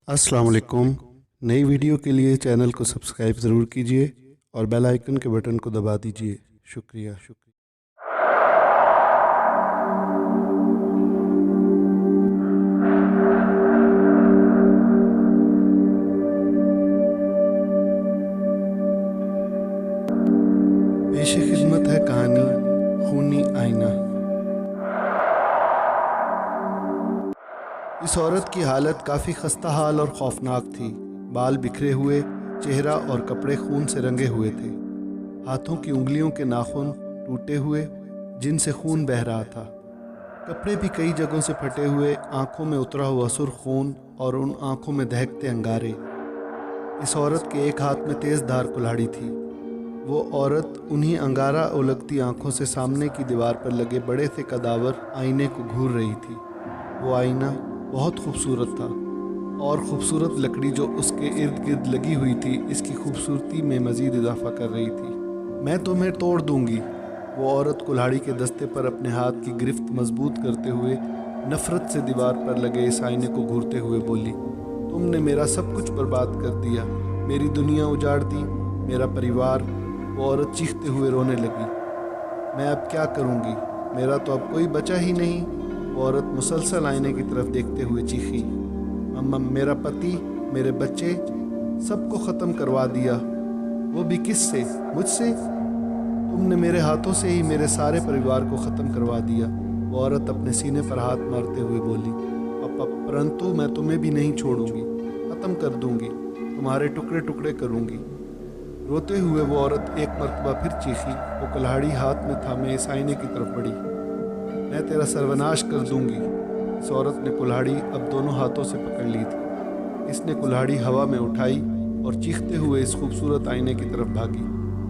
अस्सलाम वालेकुम। नई वीडियो के लिए चैनल को सब्सक्राइब ज़रूर कीजिए और बेल आइकन के बटन को दबा दीजिए। शुक्रिया। पेश खिदमत है कहानी खूनी आईना। इस औरत की हालत काफ़ी खस्ता हाल और खौफनाक थी। बाल बिखरे हुए, चेहरा और कपड़े खून से रंगे हुए थे। हाथों की उंगलियों के नाखून टूटे हुए, जिनसे खून बह रहा था। कपड़े भी कई जगहों से फटे हुए, आंखों में उतरा हुआ सुर्ख खून और उन आंखों में दहकते अंगारे। इस औरत के एक हाथ में तेज़ धार कुल्हाड़ी थी। वो औरत उन्हीं अंगारा उलगती आंखों से सामने की दीवार पर लगे बड़े से कदावर आईने को घूर रही थी। वो आईना बहुत खूबसूरत था और ख़ूबसूरत लकड़ी जो उसके इर्द गिर्द लगी हुई थी इसकी खूबसूरती में मज़ीद इजाफा कर रही थी। मैं तुम्हें तोड़ दूंगी। वो औरत कुल्हाड़ी के दस्ते पर अपने हाथ की गिरफ्त मजबूत करते हुए नफ़रत से दीवार पर लगे इस आईने को घूरते हुए बोली, तुमने मेरा सब कुछ बर्बाद कर दिया, मेरी दुनिया उजाड़ दी, मेरा परिवार। वो औरत चीखते हुए रोने लगी। मैं अब क्या करूँगी, मेरा तो अब कोई बचा ही नहीं। वो औरत मुसलसल आईने की तरफ देखते हुए चीखी, अम्मा, मेरा पति, मेरे बच्चे, सबको ख़त्म करवा दिया। वो भी किससे? मुझसे। तुमने मेरे हाथों से ही मेरे सारे परिवार को ख़त्म करवा दिया। वो औरत अपने सीने पर हाथ मारते हुए बोली, परंतु मैं तुम्हें भी नहीं छोड़ूंगी, ख़त्म कर दूंगी, तुम्हारे टुकड़े टुकड़े करूंगी। रोते हुए वो औरत एक मरतबा फिर चीखी। वो कुल्हाड़ी हाथ में थामे इस आईने की तरफ बढ़ी। मैं तेरा सर्वनाश कर दूंगी। इस औरत ने कुल्हाड़ी अब दोनों हाथों से पकड़ ली थी। इसने कुल्हाड़ी हवा में उठाई और चीखते हुए इस खूबसूरत आईने की तरफ भागी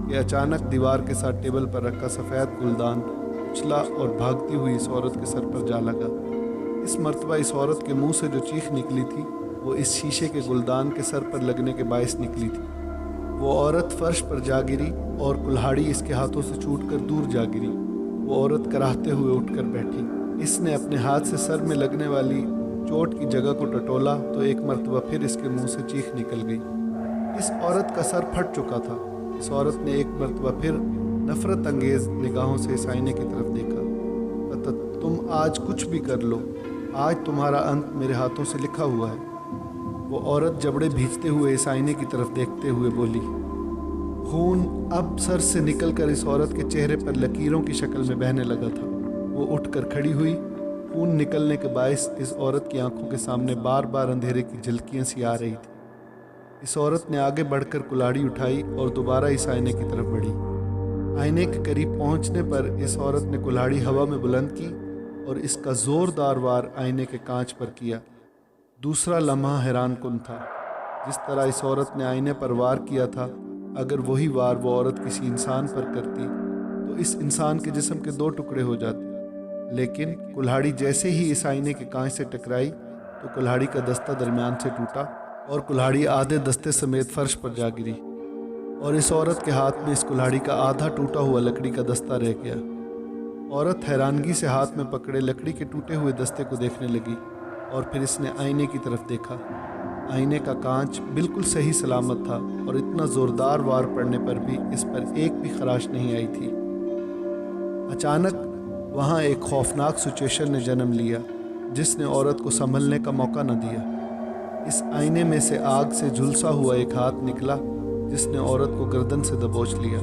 कि अचानक दीवार के साथ टेबल पर रखा सफ़ेद गुलदान उछला और भागती हुई इस औरत के सर पर जा लगा। इस मरतबा इस औरत के मुंह से जो चीख निकली थी वो इस शीशे के गुलदान के सर पर लगने के बायस निकली थी। वो औरत फर्श पर जा गिरी और कुल्हाड़ी इसके हाथों से छूटकर दूर जा गिरी। वो औरत कराहते हुए उठकर बैठी। इसने अपने हाथ से सर में लगने वाली चोट की जगह को टटोला तो एक मरतबा फिर इसके मुंह से चीख निकल गई। इस औरत का सर फट चुका था। इस औरत ने एक मरतबा फिर नफ़रत अंगेज़ निगाहों से इस आईने की तरफ देखा। तुम आज कुछ भी कर लो, आज तुम्हारा अंत मेरे हाथों से लिखा हुआ है। वो औरत जबड़े भींचते हुए इस आईने की तरफ देखते हुए बोली। खून अब सर से निकलकर इस औरत के चेहरे पर लकीरों की शक्ल में बहने लगा था। वो उठकर खड़ी हुई। खून निकलने के बायस इस औरत की आंखों के सामने बार बार अंधेरे की झलकियां सी आ रही थी। इस औरत ने आगे बढ़कर कुल्हाड़ी उठाई और दोबारा इस आईने की तरफ बढ़ी। आईने के करीब पहुंचने पर इस औरत ने कुल्हाड़ी हवा में बुलंद की और इसका ज़ोरदार वार आईने के कांच पर किया। दूसरा लम्हा हैरान कुन था। जिस तरह इस औरत ने आईने पर वार किया था, अगर वही वार वो औरत किसी इंसान पर करती तो इस इंसान के जिस्म के दो टुकड़े हो जाते। लेकिन कुल्हाड़ी जैसे ही इस आईने के कांच से टकराई तो कुल्हाड़ी का दस्ता दरमियान से टूटा और कुल्हाड़ी आधे दस्ते समेत फर्श पर जा गिरी और इस औरत के हाथ में इस कुल्हाड़ी का आधा टूटा हुआ लकड़ी का दस्ता रह गया। औरत हैरानगी से हाथ में पकड़े लकड़ी के टूटे हुए दस्ते को देखने लगी और फिर इसने आईने की तरफ देखा। आईने का कांच बिल्कुल सही सलामत था और इतना ज़ोरदार वार पड़ने पर भी इस पर एक भी खराश नहीं आई थी। अचानक वहाँ एक खौफनाक सिचुएशन ने जन्म लिया जिसने औरत को संभलने का मौका न दिया। इस आईने में से आग से झुलसा हुआ एक हाथ निकला जिसने औरत को गर्दन से दबोच लिया।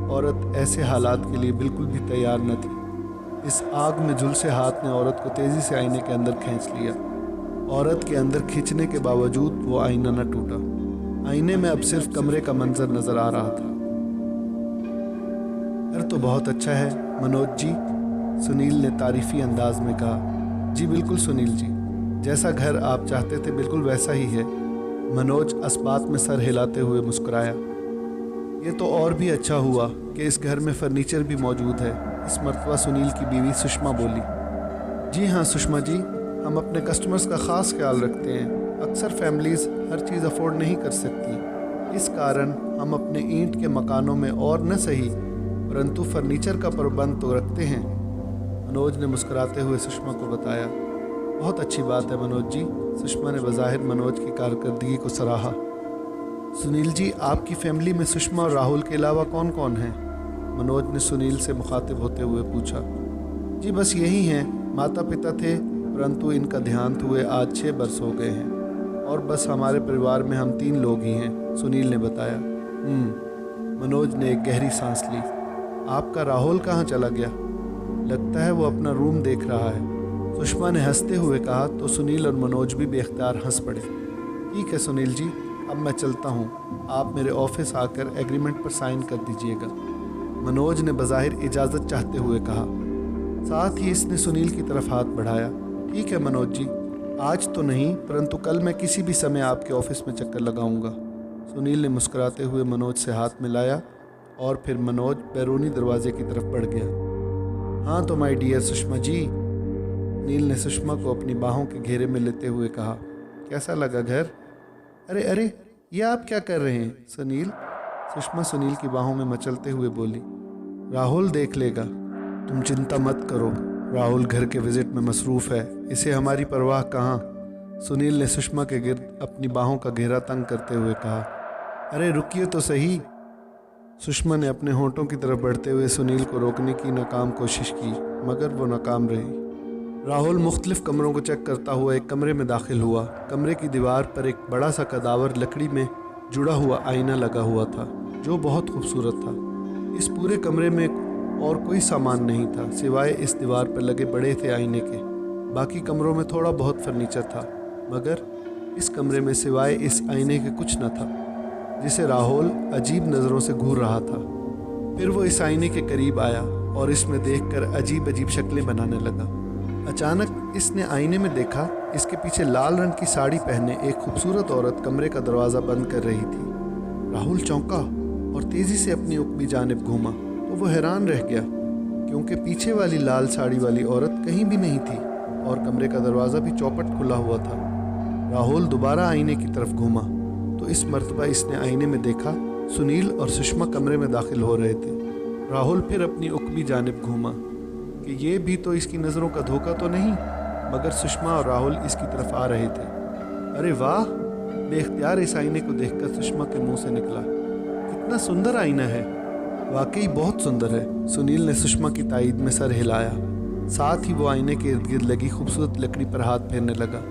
औरत ऐसे हालात के लिए बिल्कुल भी तैयार न थी। इस आग में झुलसे हाथ ने औरत को तेज़ी से आईने के अंदर खींच लिया। औरत के अंदर खींचने के बावजूद वो आईना न टूटा। आईने में अब सिर्फ कमरे का मंजर नजर आ रहा था। घर तो बहुत अच्छा है मनोज जी, सुनील ने तारीफी अंदाज में कहा। जी बिल्कुल सुनील जी, जैसा घर आप चाहते थे बिल्कुल वैसा ही है। मनोज अस्बात में सर हिलाते हुए मुस्कुराया। ये तो और भी अच्छा हुआ कि इस घर में फर्नीचर भी मौजूद है। इस मरतबा सुनील की बीवी सुषमा बोली। जी हाँ सुषमा जी, हम अपने कस्टमर्स का ख़ास ख्याल रखते हैं। अक्सर फैमिलीज़ हर चीज़ अफोर्ड नहीं कर सकती, इस कारण हम अपने ईंट के मकानों में और न सही परंतु फर्नीचर का प्रबंध तो रखते हैं। मनोज ने मुस्कुराते हुए सुषमा को बताया। बहुत अच्छी बात है मनोज जी। सुषमा ने बज़ाहिर मनोज की कारकर्दगी को सराहा। सुनील जी, आपकी फैमिली में सुषमा और राहुल के अलावा कौन कौन है? मनोज ने सुनील से मुखातिब होते हुए पूछा। जी बस यही हैं, माता पिता थे परंतु इनका देहांत हुए आज 6 बरस हो गए हैं और बस हमारे परिवार में हम 3 लोग ही हैं, सुनील ने बताया। मनोज ने एक गहरी सांस ली। आपका राहुल कहाँ चला गया? लगता है वो अपना रूम देख रहा है, सुषमा ने हंसते हुए कहा तो सुनील और मनोज भी बेख्तियार हंस पड़े। ठीक है सुनील जी, अब मैं चलता हूँ, आप मेरे ऑफिस आकर एग्रीमेंट पर साइन कर दीजिएगा, मनोज ने बज़ाहिर इजाज़त चाहते हुए कहा। साथ ही इसने सुनील की तरफ हाथ बढ़ाया। ठीक है मनोज जी, आज तो नहीं परंतु कल मैं किसी भी समय आपके ऑफिस में चक्कर लगाऊंगा, सुनील ने मुस्कुराते हुए मनोज से हाथ मिलाया और फिर मनोज बैरूनी दरवाजे की तरफ बढ़ गया। हाँ तो माय डियर सुषमा जी, नील ने सुषमा को अपनी बाहों के घेरे में लेते हुए कहा। कैसा लगा घर? अरे अरे ये आप क्या कर रहे हैं सुनील? सुषमा सुनील की बाहों में मचलते हुए बोली। राहुल देख लेगा, तुम चिंता मत करो, राहुल घर के विजिट में मसरूफ़ है, इसे हमारी परवाह कहाँ, सुनील ने सुषमा के गिर्द अपनी बाहों का घेरा तंग करते हुए कहा। अरे रुकिए तो सही, सुषमा ने अपने होंठों की तरफ बढ़ते हुए सुनील को रोकने की नाकाम कोशिश की मगर वो नाकाम रही। राहुल मुख्तलिफ कमरों को चेक करता हुआ एक कमरे में दाखिल हुआ। कमरे की दीवार पर एक बड़ा सा कदावर लकड़ी में जुड़ा हुआ आईना लगा हुआ था जो बहुत खूबसूरत था। इस पूरे कमरे में और कोई सामान नहीं था सिवाय इस दीवार पर लगे बड़े से आईने के। बाकी कमरों में थोड़ा बहुत फर्नीचर था मगर इस कमरे में सिवाय इस आईने के कुछ न था जिसे राहुल अजीब नज़रों से घूर रहा था। फिर वो इस आईने के करीब आया और इसमें देखकर अजीब अजीब शक्लें बनाने लगा। अचानक इसने आईने में देखा इसके पीछे लाल रंग की साड़ी पहने एक खूबसूरत औरत कमरे का दरवाज़ा बंद कर रही थी। राहुल चौंका और तेज़ी से अपनी उकबी जानिब घूमा तो वो हैरान रह गया क्योंकि पीछे वाली लाल साड़ी वाली औरत कहीं भी नहीं थी और कमरे का दरवाज़ा भी चौपट खुला हुआ था। राहुल दोबारा आईने की तरफ घूमा तो इस मर्तबा इसने आईने में देखा सुनील और सुषमा कमरे में दाखिल हो रहे थे। राहुल फिर अपनी उकबी जानिब घूमा कि ये भी तो इसकी नज़रों का धोखा तो नहीं, मगर सुषमा और राहुल इसकी तरफ आ रहे थे। अरे वाह, बेख्तियार इस आईने को देखकर सुषमा के मुंह से निकला, कितना सुंदर आईना है, वाकई बहुत सुंदर है, सुनील ने सुषमा की तायीद में सर हिलाया। साथ ही वो आईने के इर्द गिर्द लगी खूबसूरत लकड़ी पर हाथ फेरने लगा।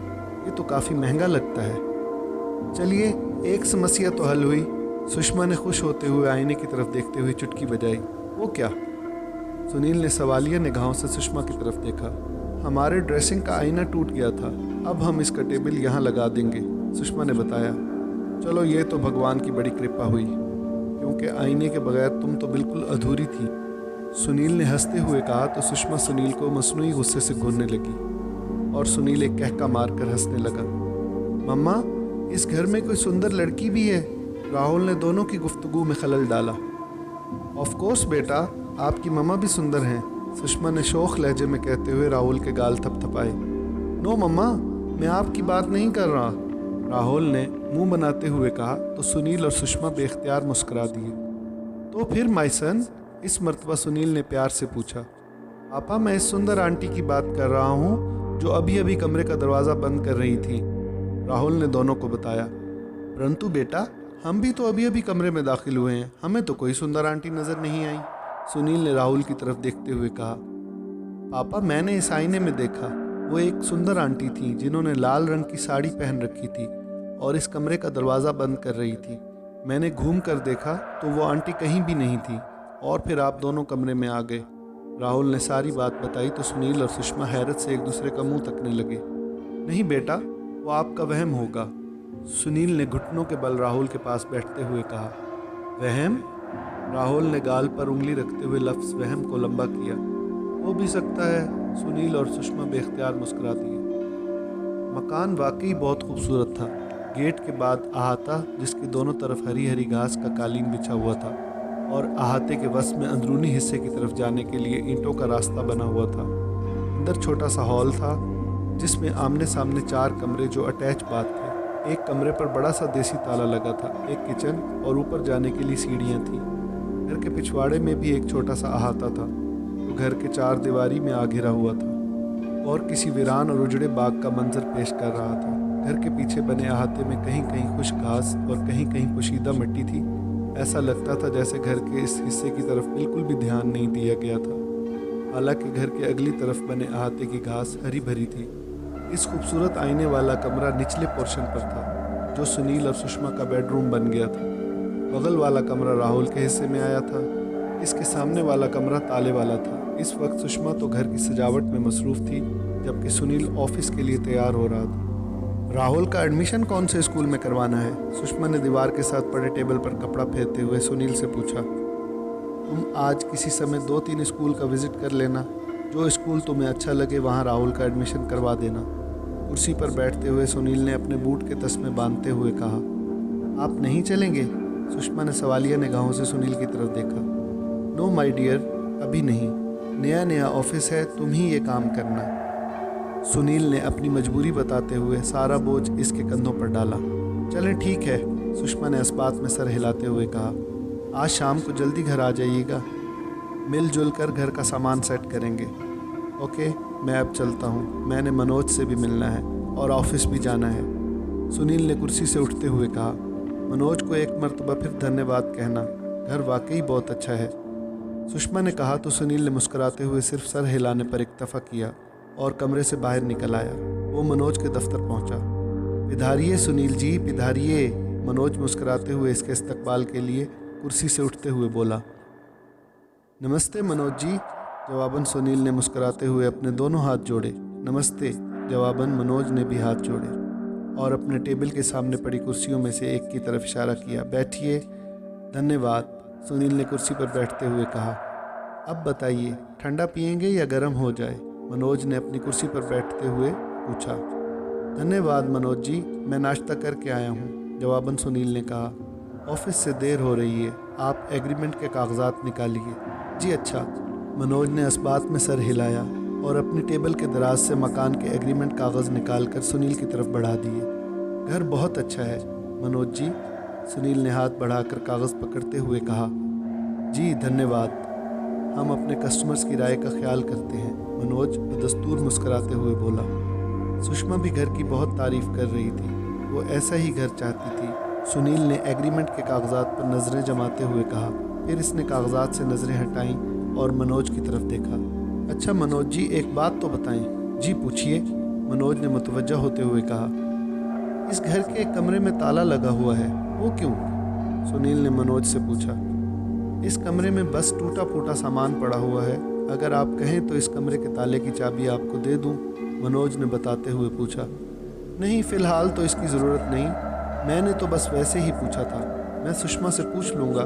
ये तो काफ़ी महंगा लगता है। चलिए एक समस्या तो हल हुई, सुषमा ने खुश होते हुए आईने की तरफ देखते हुए चुटकी बजाई। वो क्या? सुनील ने सवालिया निगाहों से सुषमा की तरफ देखा। हमारे ड्रेसिंग का आईना टूट गया था, अब हम इसका टेबल यहाँ लगा देंगे, सुषमा ने बताया। चलो ये तो भगवान की बड़ी कृपा हुई क्योंकि आईने के बगैर तुम तो बिल्कुल अधूरी थी, सुनील ने हंसते हुए कहा तो सुषमा सुनील को मसनूई गुस्से से घूरने लगी और सुनील एक कहका मारकर हंसने लगा। मम्मा, इस घर में कोई सुंदर लड़की भी है? राहुल ने दोनों की गुफ्तगू में खलल डाला। ऑफ कोर्स बेटा, आपकी मम्मा भी सुंदर हैं, सुषमा ने शौख लहजे में कहते हुए राहुल के गाल थपथपाए। नो मम्मा, मैं आपकी बात नहीं कर रहा, राहुल ने मुंह बनाते हुए कहा तो सुनील और सुषमा बेख्तियार मुस्कुरा दिए। तो फिर माय सन, इस मर्तबा सुनील ने प्यार से पूछा। पापा, मैं इस सुंदर आंटी की बात कर रहा हूँ जो अभी अभी कमरे का दरवाज़ा बंद कर रही थी, राहुल ने दोनों को बताया। परंतु बेटा, हम भी तो अभी अभी कमरे में दाखिल हुए हैं, हमें तो कोई सुंदर आंटी नज़र नहीं आई, सुनील ने राहुल की तरफ देखते हुए कहा। पापा, मैंने इस आईने में देखा, वो एक सुंदर आंटी थी जिन्होंने लाल रंग की साड़ी पहन रखी थी और इस कमरे का दरवाज़ा बंद कर रही थी। मैंने घूम कर देखा तो वो आंटी कहीं भी नहीं थी और फिर आप दोनों कमरे में आ गए। राहुल ने सारी बात बताई तो सुनील और सुषमा हैरत से एक दूसरे का मुंह तकने लगे। नहीं बेटा, वो आपका वहम होगा, सुनील ने घुटनों के बल राहुल के पास बैठते हुए कहा। वहम? राहुल ने गाल पर उंगली रखते हुए लफ्ज़ वहम को लंबा किया। हो भी सकता है, सुनील और सुषमा बेख्तियार मुस्कुरा दिए। मकान वाकई बहुत खूबसूरत था। गेट के बाद अहाता जिसके दोनों तरफ हरी हरी घास का कालीन बिछा हुआ था और अहाते के वस में अंदरूनी हिस्से की तरफ जाने के लिए ईंटों का रास्ता बना हुआ था। अंदर छोटा सा हॉल था जिसमें आमने सामने 4 कमरे जो अटैच बाथ थे। एक कमरे पर बड़ा सा देसी ताला लगा था, एक किचन और ऊपर जाने के लिए सीढ़ियाँ थीं। घर के पिछवाड़े में भी एक छोटा सा अहाता था जो घर के 4 दीवारी में आ घिरा हुआ था। और किसी वीरान और उजड़े बाग का मंजर पेश कर रहा था। घर के पीछे बने अहाते में कहीं कहीं खुश घास और कहीं कहीं पोशीदा मिट्टी थी। ऐसा लगता था जैसे घर के इस हिस्से की तरफ बिल्कुल भी ध्यान नहीं दिया गया था। हालांकि घर के अगली तरफ बने अहाते की घास हरी भरी थी। इस खूबसूरत आईने वाला कमरा निचले पोर्शन पर था, जो सुनील और सुषमा का बेडरूम बन गया था। बगल वाला कमरा राहुल के हिस्से में आया था। इसके सामने वाला कमरा ताले वाला था। इस वक्त सुषमा तो घर की सजावट में मसरूफ़ थी, जबकि सुनील ऑफिस के लिए तैयार हो रहा था। राहुल का एडमिशन कौन से स्कूल में करवाना है? सुषमा ने दीवार के साथ पड़े टेबल पर कपड़ा फेरते हुए सुनील से पूछा। तुम आज किसी समय 2-3 स्कूल का विज़िट कर लेना। जो स्कूल तुम्हें अच्छा लगे वहाँ राहुल का एडमिशन करवा देना। कुर्सी पर बैठते हुए सुनील ने अपने बूट के तस्मे बांधते हुए कहा। आप नहीं चलेंगे? सुषमा ने सवालिया निगाहों से सुनील की तरफ देखा। नो माय डियर, अभी नहीं। नया नया ऑफिस है, तुम ही ये काम करना। सुनील ने अपनी मजबूरी बताते हुए सारा बोझ इसके कंधों पर डाला। चलें ठीक है, सुषमा ने इस बात में सर हिलाते हुए कहा। आज शाम को जल्दी घर आ जाइएगा। मिलजुल कर घर का सामान सेट करेंगे। ओके, मैं अब चलता हूँ। मैंने मनोज से भी मिलना है और ऑफिस भी जाना है। सुनील ने कुर्सी से उठते हुए कहा। मनोज को एक मर्तबा फिर धन्यवाद कहना। घर वाकई बहुत अच्छा है। सुषमा ने कहा तो सुनील ने मुस्कुराते हुए सिर्फ सर हिलाने पर इक्तफा किया और कमरे से बाहर निकल आया। वो मनोज के दफ्तर पहुंचा। पिधारिये सुनील जी, पिधारिये। मनोज मुस्कुराते हुए इसके इस्तकबाल के लिए कुर्सी से उठते हुए बोला। नमस्ते मनोज जी, जवाबन सुनील ने मुस्कुराते हुए अपने दोनों हाथ जोड़े। नमस्ते, जवाबन मनोज ने भी हाथ जोड़े और अपने टेबल के सामने पड़ी कुर्सियों में से एक की तरफ इशारा किया। बैठिए। धन्यवाद, सुनील ने कुर्सी पर बैठते हुए कहा। अब बताइए, ठंडा पिएंगे या गर्म हो जाए? मनोज ने अपनी कुर्सी पर बैठते हुए पूछा। धन्यवाद मनोज जी, मैं नाश्ता करके आया हूँ, जवाबन सुनील ने कहा। ऑफिस से देर हो रही है, आप एग्रीमेंट के कागजात निकालिए। जी अच्छा, मनोज ने इस बात में सर हिलाया और अपनी टेबल के दराज से मकान के एग्रीमेंट कागज़ निकालकर सुनील की तरफ बढ़ा दिए। घर बहुत अच्छा है मनोज जी, सुनील ने हाथ बढ़ाकर कागज़ पकड़ते हुए कहा। जी धन्यवाद, हम अपने कस्टमर्स की राय का ख्याल करते हैं, मनोज बदस्तूर मुस्कुराते हुए बोला। सुषमा भी घर की बहुत तारीफ़ कर रही थी। वो ऐसा ही घर चाहती थी। सुनील ने एग्रीमेंट के कागजात पर नज़रें जमाते हुए कहा। फिर इसने कागजात से नज़रें हटाईं और मनोज की तरफ देखा। अच्छा मनोज जी, एक बात तो बताएं। जी पूछिए, मनोज ने मुतवज्जा होते हुए कहा। इस घर के एक कमरे में ताला लगा हुआ है, वो क्यों? सुनील ने मनोज से पूछा। इस कमरे में बस टूटा फूटा सामान पड़ा हुआ है। अगर आप कहें तो इस कमरे के ताले की चाबी आपको दे दूं, मनोज ने बताते हुए पूछा। नहीं, फ़िलहाल तो इसकी ज़रूरत नहीं। मैंने तो बस वैसे ही पूछा था। मैं सुषमा से पूछ लूँगा,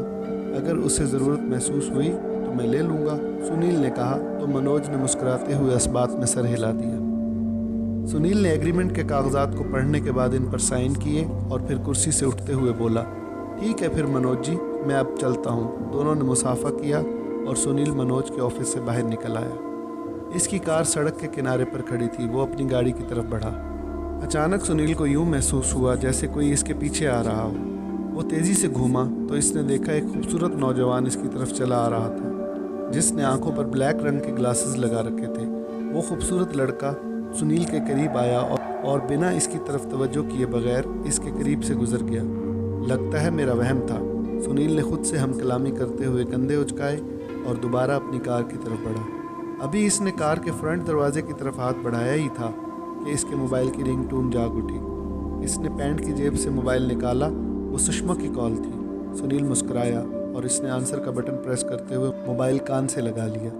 अगर उसे ज़रूरत महसूस हुई तो मैं ले लूँगा, सुनील ने कहा तो मनोज ने मुस्कुराते हुए इस बात में सर हिला दिया। सुनील ने एग्रीमेंट के कागजात को पढ़ने के बाद इन पर साइन किए और फिर कुर्सी से उठते हुए बोला। ठीक है फिर मनोज जी, मैं अब चलता हूँ। दोनों ने मुसाफा किया और सुनील मनोज के ऑफिस से बाहर निकल आया। इसकी कार सड़क के किनारे पर खड़ी थी। वो अपनी गाड़ी की तरफ बढ़ा। अचानक सुनील को यूं महसूस हुआ जैसे कोई इसके पीछे आ रहा हो। वो तेज़ी से घूमा तो इसने देखा एक खूबसूरत नौजवान इसकी तरफ चला आ रहा था, जिसने आंखों पर ब्लैक रंग के ग्लासेस लगा रखे थे। वो खूबसूरत लड़का सुनील के करीब आया और बिना इसकी तरफ तवज्जो किए बगैर इसके करीब से गुजर गया। लगता है मेरा वहम था, सुनील ने खुद से हमकलामी करते हुए कंधे उचकाए और दोबारा अपनी कार की तरफ बढ़ा। अभी इसने कार के फ्रंट दरवाजे की तरफ हाथ बढ़ाया ही था कि इसके मोबाइल की रिंगटोन जाग उठी। इसने पैंट की जेब से मोबाइल निकाला। वो सुषमा की कॉल थी। सुनील मुस्कुराया और इसने आंसर का बटन प्रेस करते हुए मोबाइल कान से लगा लिया।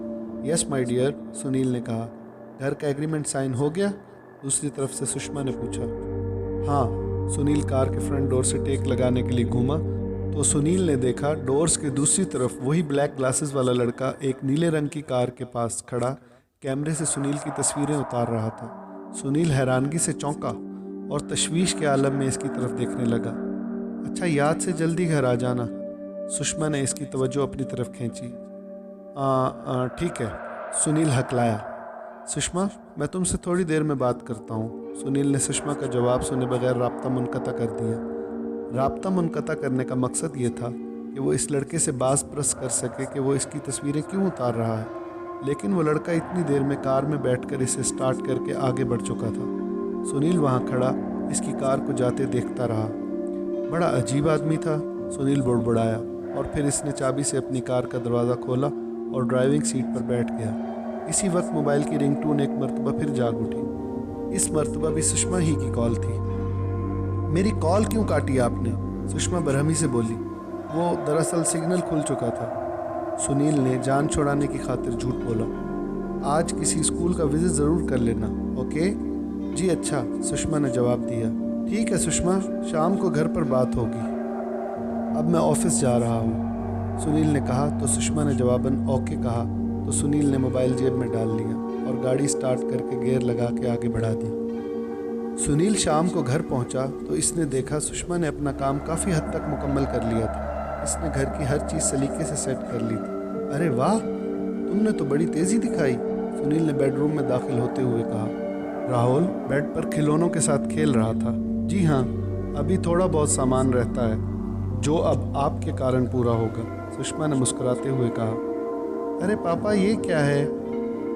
यस माय डियर, सुनील ने कहा। घर का एग्रीमेंट साइन हो गया? दूसरी तरफ से सुषमा ने पूछा। हाँ, सुनील कार के फ्रंट डोर से टेक लगाने के लिए घूमा तो सुनील ने देखा डोर्स के दूसरी तरफ वही ब्लैक ग्लासेस वाला लड़का एक नीले रंग की कार के पास खड़ा कैमरे से सुनील की तस्वीरें उतार रहा था। सुनील हैरानगी से चौंका और तशवीश के आलम में इसकी तरफ देखने लगा। अच्छा, याद से जल्दी घर आ जाना, सुषमा ने इसकी तवज्जो अपनी तरफ खींची। ठीक है, सुनील हकलाया। सुषमा, मैं तुमसे थोड़ी देर में बात करता हूँ। सुनील ने सुषमा का जवाब सुने बगैर राब्ता मुनक़ता कर दिया। राब्ता मुनक़ता करने का मकसद ये था कि वो इस लड़के से बाज़ प्रस कर सके कि वो इसकी तस्वीरें क्यों उतार रहा है। लेकिन वो लड़का इतनी देर में कार में बैठकर इसे स्टार्ट करके आगे बढ़ चुका था। सुनील वहाँ खड़ा इसकी कार को जाते देखता रहा। बड़ा अजीब आदमी था, सुनील बुड़बुड़ाया, और फिर इसने चाबी से अपनी कार का दरवाज़ा खोला और ड्राइविंग सीट पर बैठ गया। इसी वक्त मोबाइल की रिंगटोन एक मरतबा फिर जाग उठी। इस मरतबा भी सुषमा ही की कॉल थी। मेरी कॉल क्यों काटी आपने? सुषमा बरहमी से बोली। वो दरअसल सिग्नल खुल चुका था। सुनील ने जान छुड़ाने की खातिर झूठ बोला। आज किसी स्कूल का विजिट ज़रूर कर लेना, ओके? जी अच्छा, सुषमा ने जवाब दिया। ठीक है सुषमा, शाम को घर पर बात होगी। अब मैं ऑफिस जा रहा हूँ, सुनील ने कहा तो सुषमा ने जवाबन ओके कहा तो सुनील ने मोबाइल जेब में डाल लिया और गाड़ी स्टार्ट करके गियर लगा के आगे बढ़ा दी। सुनील शाम को घर पहुंचा तो इसने देखा सुषमा ने अपना काम काफ़ी हद तक मुकम्मल कर लिया था। इसने घर की हर चीज़ सलीके से सेट कर ली थी। अरे वाह, तुमने तो बड़ी तेज़ी दिखाई, सुनील ने बेडरूम में दाखिल होते हुए कहा। राहुल बेड पर खिलौनों के साथ खेल रहा था। जी हाँ, अभी थोड़ा बहुत सामान रहता है जो अब आपके कारण पूरा होगा, सुषमा ने मुस्कुराते हुए कहा। अरे पापा, ये क्या है?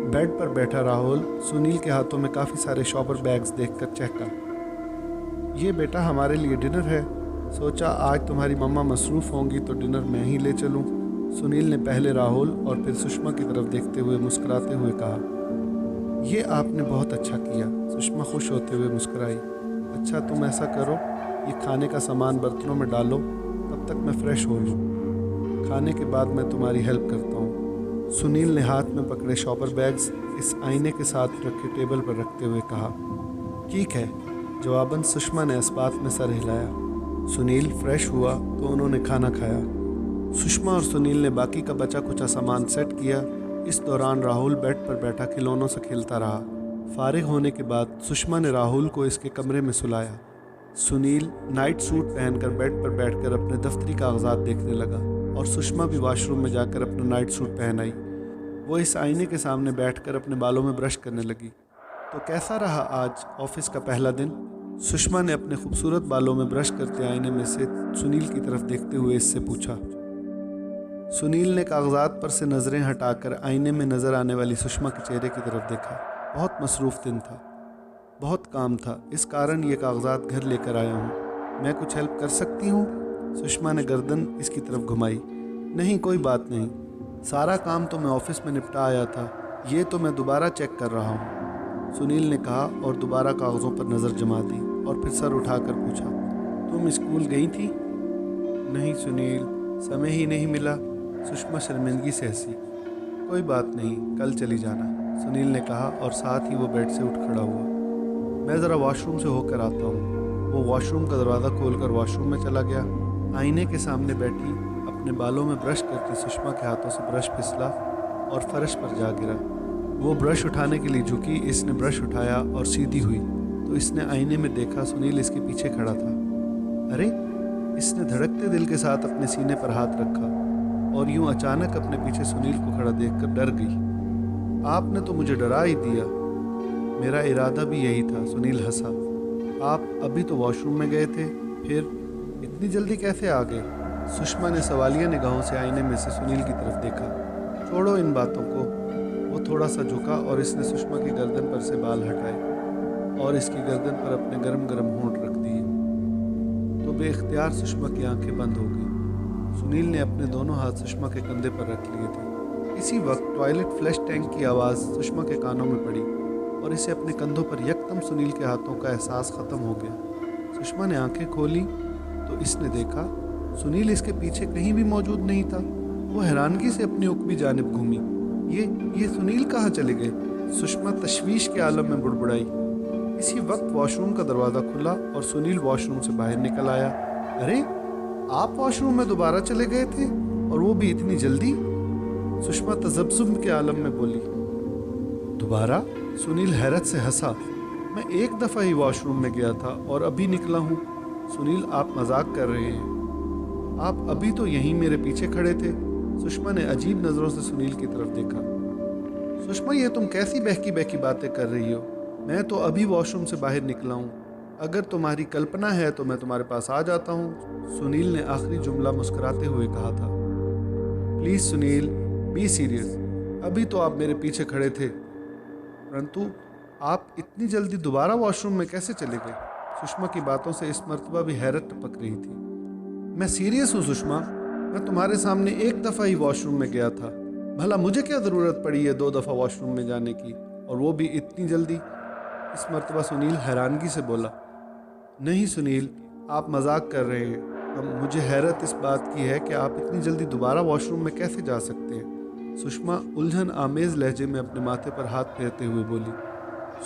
बेड पर बैठा राहुल सुनील के हाथों में काफ़ी सारे शॉपर बैग्स देखकर चहका। ये बेटा हमारे लिए डिनर है, सोचा आज तुम्हारी मम्मा मसरूफ़ होंगी तो डिनर मैं ही ले चलूं। सुनील ने पहले राहुल और फिर सुषमा की तरफ देखते हुए मुस्कुराते हुए कहा। ये आपने बहुत अच्छा किया, सुषमा खुश होते हुए मुस्कुराई। अच्छा तुम ऐसा करो, ये खाने का सामान बर्तनों में डालो, तब तक मैं फ़्रेश हो लूँ। खाने के बाद मैं तुम्हारी हेल्प करता हूँ। सुनील ने हाथ में पकड़े शॉपर बैग्स इस आईने के साथ रखे टेबल पर रखते हुए कहा। ठीक है, जवाबन सुषमा ने इस बात में सर हिलाया। सुनील फ्रेश हुआ तो उन्होंने खाना खाया। सुषमा और सुनील ने बाकी का बचा कुचा सामान सेट किया। इस दौरान राहुल बेड पर बैठा खिलौनों से खेलता रहा। फारिग होने के बाद सुषमा ने राहुल को इसके कमरे में सुलाया। सुनील नाइट सूट पहनकर बेड पर बैठकर अपने दफ्तरी कागजात देखने लगा और सुषमा भी वॉशरूम में जाकर अपना नाइट सूट पहन आई। वो इस आईने के सामने बैठकर अपने बालों में ब्रश करने लगी। तो कैसा रहा आज ऑफिस का पहला दिन? सुषमा ने अपने खूबसूरत बालों में ब्रश करते आईने में से सुनील की तरफ देखते हुए इससे पूछा। सुनील ने कागजात पर से नज़रें हटाकर आईने में नज़र आने वाली सुषमा के चेहरे की तरफ देखा। बहुत मसरूफ़ दिन था, बहुत काम था, इस कारण ये कागजात घर लेकर आया हूँ। मैं कुछ हेल्प कर सकती हूँ? सुषमा ने गर्दन इसकी तरफ घुमाई। नहीं, कोई बात नहीं, सारा काम तो मैं ऑफिस में निपटा आया था, ये तो मैं दोबारा चेक कर रहा हूँ, सुनील ने कहा और दोबारा कागज़ों पर नज़र जमा दी और फिर सर उठाकर पूछा। तुम स्कूल गई थी? नहीं सुनील, समय ही नहीं मिला, सुषमा शर्मिंदगी से हंसी। कोई बात नहीं, कल चली जाना, सुनील ने कहा और साथ ही वो बेड से उठ खड़ा हुआ। मैं ज़रा वॉशरूम से होकर आता हूँ। वो वॉशरूम का दरवाज़ा खोलकर वॉशरूम में चला गया। आईने के सामने बैठी अपने बालों में ब्रश करती सुषमा के हाथों से ब्रश फिसला और फर्श पर जा गिरा। वो ब्रश उठाने के लिए झुकी, इसने ब्रश उठाया और सीधी हुई तो इसने आईने में देखा सुनील इसके पीछे खड़ा था। अरे, इसने धड़कते दिल के साथ अपने सीने पर हाथ रखा और यूं अचानक अपने पीछे सुनील को खड़ा देखकर डर गई। आपने तो मुझे डरा ही दिया। मेरा इरादा भी यही था, सुनील हंसा। आप अभी तो वॉशरूम में गए थे, फिर इतनी जल्दी कैसे आ गए? सुषमा ने सवालिया निगाहों से आईने में से सुनील की तरफ देखा। छोड़ो इन बातों को। वो थोड़ा सा झुका और इसने सुषमा की गर्दन पर से बाल हटाए और इसकी गर्दन पर अपने गरम गरम होंठ रख दिए तो बेख्तियार सुषमा की आंखें बंद हो गई। सुनील ने अपने दोनों हाथ सुषमा के कंधे पर रख लिए थे। इसी वक्त टॉयलेट फ्लश टैंक की आवाज़ सुषमा के कानों में पड़ी और इसे अपने कंधों पर यकदम सुनील के हाथों का एहसास ख़त्म हो गया। सुषमा ने आंखें खोली तो इसने देखा सुनील इसके पीछे कहीं भी मौजूद नहीं था। वो हैरानगी से अपनी उकबी जानिब घूमी। ये सुनील कहाँ चले गए? सुषमा तशवीश के आलम में बुड़बुड़ाई। इसी वक्त वॉशरूम का दरवाज़ा खुला और सुनील वॉशरूम से बाहर निकल आया। अरे, आप वॉशरूम में दोबारा चले गए थे और वो भी इतनी जल्दी? सुषमा तजब्जुब के आलम में बोली। दोबारा? सुनील हैरत से हंसा। मैं एक दफ़ा ही वॉशरूम में गया था और अभी निकला हूँ। सुनील, आप मजाक कर रहे हैं। आप अभी तो यहीं मेरे पीछे खड़े थे। सुषमा ने अजीब नज़रों से सुनील की तरफ देखा। सुषमा, ये तुम कैसी बहकी बहकी बातें कर रही हो? मैं तो अभी वॉशरूम से बाहर निकला हूँ। अगर तुम्हारी कल्पना है तो मैं तुम्हारे पास आ जाता हूँ, सुनील ने आखिरी जुमला मुस्कुराते हुए कहा था। Please Sunil, be serious. अभी तो आप मेरे पीछे खड़े थे, परंतु आप इतनी जल्दी दोबारा वॉशरूम में कैसे चले गए? सुषमा की बातों से इस मर्तबा भी हैरत टपक रही थी। मैं सीरियस हूँ सुषमा, मैं तुम्हारे सामने एक दफ़ा ही वॉशरूम में गया था। भला मुझे क्या ज़रूरत पड़ी है 2 दफ़ा वॉशरूम में जाने की, और वो भी इतनी जल्दी? इस मर्तबा सुनील हैरानगी से बोला, नहीं सुनील, आप मजाक कर रहे हैं। मुझे हैरत इस बात की है कि आप इतनी जल्दी दोबारा वॉशरूम में कैसे जा सकते हैं? सुषमा उलझन आमेज लहजे में अपने माथे पर हाथ फेरते हुए बोली,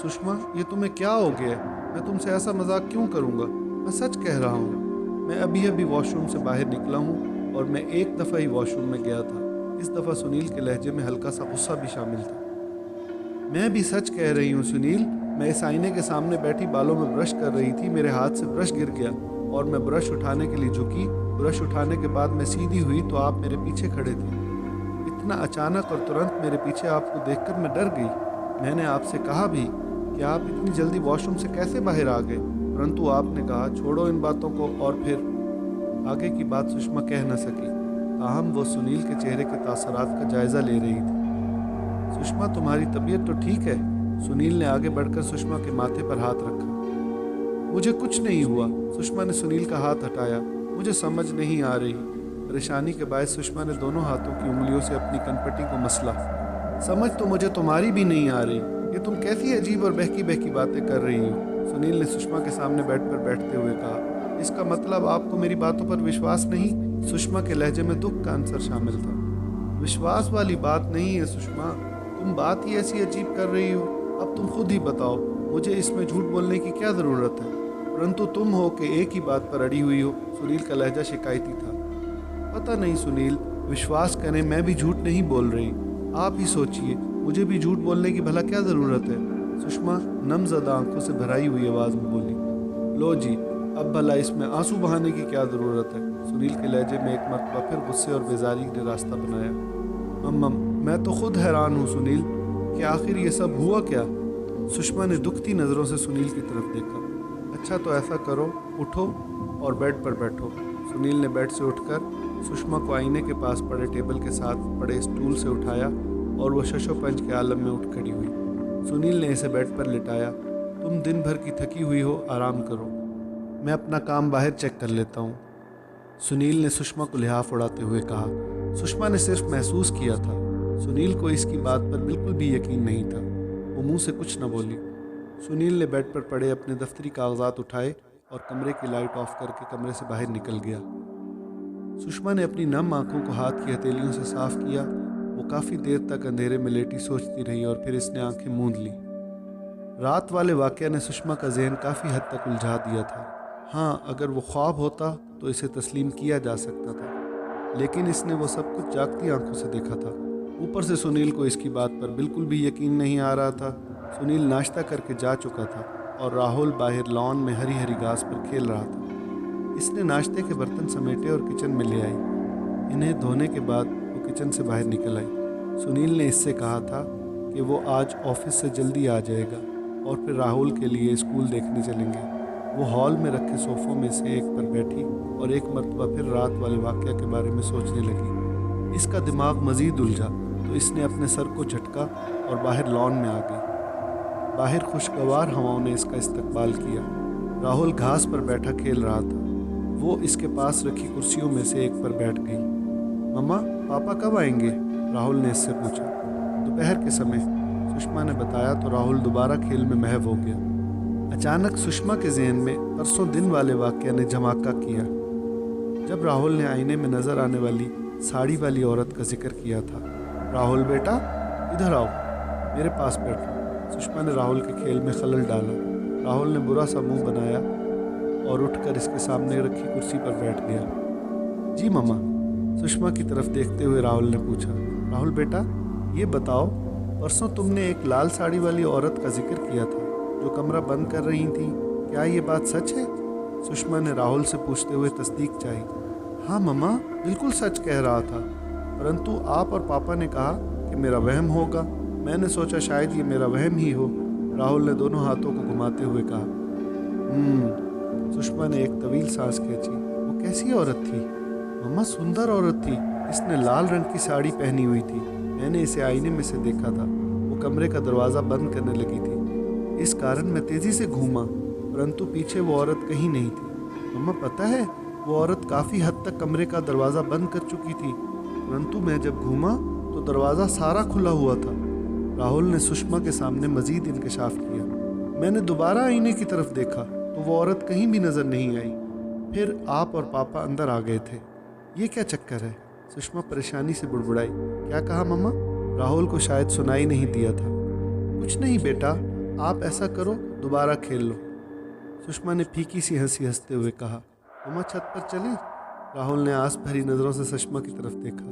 सुषमा ये तुम्हें क्या हो गया? मैं तुमसे ऐसा मजाक क्यों करूँगा? मैं सच कह रहा हूँ। मैं अभी अभी वॉशरूम से बाहर निकला हूँ और मैं एक दफ़ा ही वॉशरूम में गया था। इस दफ़ा सुनील के लहजे में हल्का सा गुस्सा भी शामिल था। मैं भी सच कह रही हूँ सुनील, मैं इस आईने के सामने बैठी बालों में ब्रश कर रही थी, मेरे हाथ से ब्रश गिर गया और मैं ब्रश उठाने के लिए झुकी। ब्रश उठाने के बाद मैं सीधी हुई तो आप मेरे पीछे खड़े थे। इतना अचानक और तुरंत मेरे पीछे आपको देखकर मैं डर गई। मैंने आपसे कहा भी कि आप इतनी जल्दी वॉशरूम से कैसे बाहर आ गए, परंतु आपने कहा छोड़ो इन बातों को, और फिर आगे की बात सुषमा कह न सकी। ताहम वो सुनील के चेहरे के तासरात का जायज़ा ले रही थी। सुषमा तुम्हारी तबीयत तो ठीक है? सुनील ने आगे बढ़कर सुषमा के माथे पर हाथ रखा। मुझे कुछ नहीं हुआ। सुषमा ने सुनील का हाथ हटाया। मुझे समझ नहीं आ रही। परेशानी के बायस सुषमा ने दोनों हाथों की उंगलियों से अपनी कनपटी को मसला। समझ तो मुझे तुम्हारी भी नहीं आ रही। ये तुम कैसी अजीब और बहकी बहकी बातें कर रही हो? सुनील ने सुषमा के सामने बेड पर बैठते हुए कहा। इसका मतलब आपको मेरी बातों पर विश्वास नहीं? सुषमा के लहजे में दुख का आंसर शामिल था। विश्वास वाली बात नहीं है सुषमा, तुम बात ही ऐसी अजीब कर रही हो। अब तुम खुद ही बताओ, मुझे इसमें झूठ बोलने की क्या ज़रूरत है? परंतु तुम हो कि एक ही बात पर अड़ी हुई हो। सुनील का लहजा शिकायती था। पता नहीं सुनील, विश्वास करें मैं भी झूठ नहीं बोल रही। आप ही सोचिए, मुझे भी झूठ बोलने की भला क्या ज़रूरत है? सुषमा नमज़दा आंखों से भराई हुई आवाज़ में बोली। लो जी, अब भला इसमें आंसू बहाने की क्या ज़रूरत है? सुनील के लहजे में एक मरतबा फिर गुस्से और बेजारी ने रास्ता बनाया। मैं तो खुद हैरान हूँ सुनील कि आखिर ये सब हुआ क्या? सुषमा ने दुखती नज़रों से सुनील की तरफ देखा। अच्छा तो ऐसा करो, उठो और बेड पर बैठो। सुनील ने बेड से उठकर सुषमा को आईने के पास पड़े टेबल के साथ पड़े स्टूल से उठाया और वो शशोपंज के आलम में उठ खड़ी हुई। सुनील ने इसे बेड पर लिटाया। तुम दिन भर की थकी हुई हो, आराम करो, मैं अपना काम बाहर चेक कर लेता हूँ। सुनील ने सुषमा को लिहाफ उड़ाते हुए कहा। सुषमा ने सिर्फ महसूस किया था। सुनील को इसकी बात पर बिल्कुल भी यकीन नहीं था। वो मुंह से कुछ न बोली। सुनील ने बेड पर पड़े अपने दफ्तरी कागजात उठाए और कमरे की लाइट ऑफ करके कमरे से बाहर निकल गया। सुषमा ने अपनी नम आंखों को हाथ की हथेलियों से साफ किया। वो काफ़ी देर तक अंधेरे में लेटी सोचती रही और फिर इसने आंखें मूंद ली। रात वाले वाक़या ने सुषमा का जहन काफ़ी हद तक उलझा दिया था। हाँ, अगर वो ख्वाब होता तो इसे तस्लीम किया जा सकता था, लेकिन इसने वो सब कुछ जागती आंखों से देखा था। ऊपर से सुनील को इसकी बात पर बिल्कुल भी यकीन नहीं आ रहा था। सुनील नाश्ता करके जा चुका था और राहुल बाहर लॉन में हरी हरी घास पर खेल रहा था। इसने नाश्ते के बर्तन समेटे और किचन में ले आई। इन्हें धोने के बाद वो किचन से बाहर निकल आई। सुनील ने इससे कहा था कि वो आज ऑफिस से जल्दी आ जाएगा और फिर राहुल के लिए स्कूल देखने चलेंगे। वो हॉल में रखे सोफ़ों में से एक पर बैठी और एक मरतबा फिर रात वाले वाक़या के बारे में सोचने लगी। इसका दिमाग मज़ीद उलझा तो इसने अपने सर को झटका और बाहर लॉन में आ गई। बाहर खुशगवार हवाओं ने इसका इस्तकबाल किया। राहुल घास पर बैठा खेल रहा था। वो इसके पास रखी कुर्सियों में से एक पर बैठ गई। मम्मा, पापा कब आएंगे? राहुल ने इससे पूछा। दोपहर के समय, सुषमा ने बताया तो राहुल दोबारा खेल में महव हो गया। अचानक सुषमा के जहन में परसों दिन वाले वाक़या ने धमाका किया, जब राहुल ने आईने में नज़र आने वाली साड़ी वाली औरत का जिक्र किया था। राहुल बेटा, इधर आओ, मेरे पास बैठो। सुषमा ने राहुल के खेल में खलल डाला। राहुल ने बुरा सा मुंह बनाया और उठकर इसके सामने रखी कुर्सी पर बैठ गया। जी मम्मा, सुषमा की तरफ देखते हुए राहुल ने पूछा। राहुल बेटा, ये बताओ, परसों तुमने एक लाल साड़ी वाली औरत का जिक्र किया था जो कमरा बंद कर रही थी, क्या ये बात सच है? सुषमा ने राहुल से पूछते हुए तस्दीक चाही। हाँ मम्मा, बिल्कुल सच कह रहा था, परंतु आप और पापा ने कहा कि मेरा वहम होगा। मैंने सोचा शायद ये मेरा वहम ही हो। राहुल ने दोनों हाथों को घुमाते हुए कहा। सुषमा ने एक तवील सांस खींची। वो कैसी औरत थी? मम्मा, सुंदर औरत थी। इसने लाल रंग की साड़ी पहनी हुई थी। मैंने इसे आईने में से देखा था। वो कमरे का दरवाज़ा बंद करने लगी थी। इस कारण मैं तेज़ी से घूमा, परंतु पीछे वो औरत कहीं नहीं थी। मम्मा पता है, वो औरत काफ़ी हद तक कमरे का दरवाज़ा बंद कर चुकी थी, परंतु मैं जब घूमा तो दरवाज़ा सारा खुला हुआ था। राहुल ने सुषमा के सामने मज़ीद इंकशाफ किया। मैंने दोबारा आईने की तरफ देखा तो वो औरत कहीं भी नज़र नहीं आई। फिर आप और पापा अंदर आ गए थे। ये क्या चक्कर है? सुषमा परेशानी से बुड़बुड़ाई। क्या कहा मम्मा? राहुल को शायद सुनाई नहीं दिया था। कुछ नहीं बेटा, आप ऐसा करो, दोबारा खेल लो। सुषमा ने फीकी सी हंसी हंसते हुए कहा। मम्मा छत पर चलें? राहुल ने आस भरी नज़रों से सुषमा की तरफ देखा।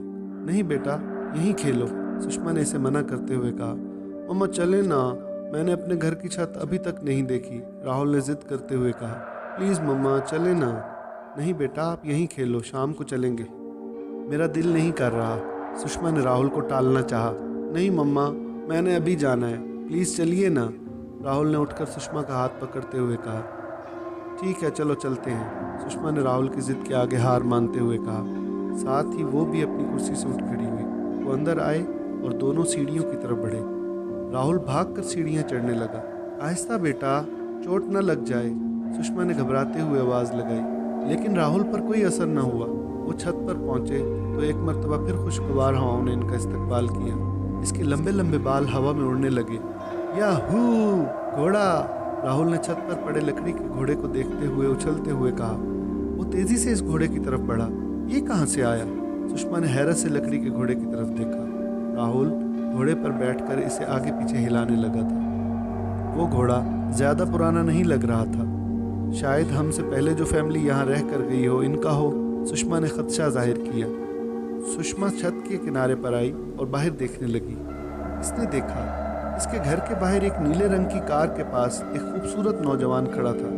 नहीं बेटा, यहीं खेलो, सुषमा ने इसे मना करते हुए कहा। मम्मा चलें ना, मैंने अपने घर की छत अभी तक नहीं देखी, राहुल ने जिद करते हुए कहा। प्लीज़ मम्मा चलें ना। नहीं बेटा, आप यहीं खेलो, शाम को चलेंगे। मेरा दिल नहीं कर रहा। सुषमा ने राहुल को टालना चाहा। नहीं मम्मा, मैंने अभी जाना है, प्लीज़ चलिए ना। राहुल ने उठकर सुषमा का हाथ पकड़ते हुए कहा। ठीक है, चलो चलते हैं, सुषमा ने राहुल की जिद के आगे हार मानते हुए कहा। साथ ही वो भी अपनी कुर्सी से उठ खड़ी हुई। वो अंदर आए और दोनों सीढ़ियों की तरफ बढ़े। राहुल भागकर सीढ़ियाँ चढ़ने लगा। आहिस्ता बेटा, चोट न लग जाए, सुषमा ने घबराते हुए आवाज़ लगाई। लेकिन राहुल पर कोई असर न हुआ। वो छत पर पहुँचे तो एक मर्तबा फिर खुशगवार हवाओं ने इनका इस्तकबाल किया। इसके लंबे लंबे बाल हवा में उड़ने लगे। याहू, घोड़ा! राहुल ने छत पर पड़े लकड़ी के घोड़े को देखते हुए उछलते हुए कहा। वो तेजी से इस घोड़े की तरफ बढ़ा। ये कहाँ से आया? सुषमा ने हैरत से लकड़ी के घोड़े की तरफ देखा। राहुल घोड़े पर बैठकर इसे आगे पीछे हिलाने लगा था। वो घोड़ा ज़्यादा पुराना नहीं लग रहा था। शायद हमसे पहले जो फैमिली यहाँ रह कर गई हो, इनका हो, सुषमा ने खदशा जाहिर किया। सुषमा छत के किनारे पर आई और बाहर देखने लगी। इसने देखा, इसके घर के बाहर एक नीले रंग की कार के पास एक खूबसूरत नौजवान खड़ा था,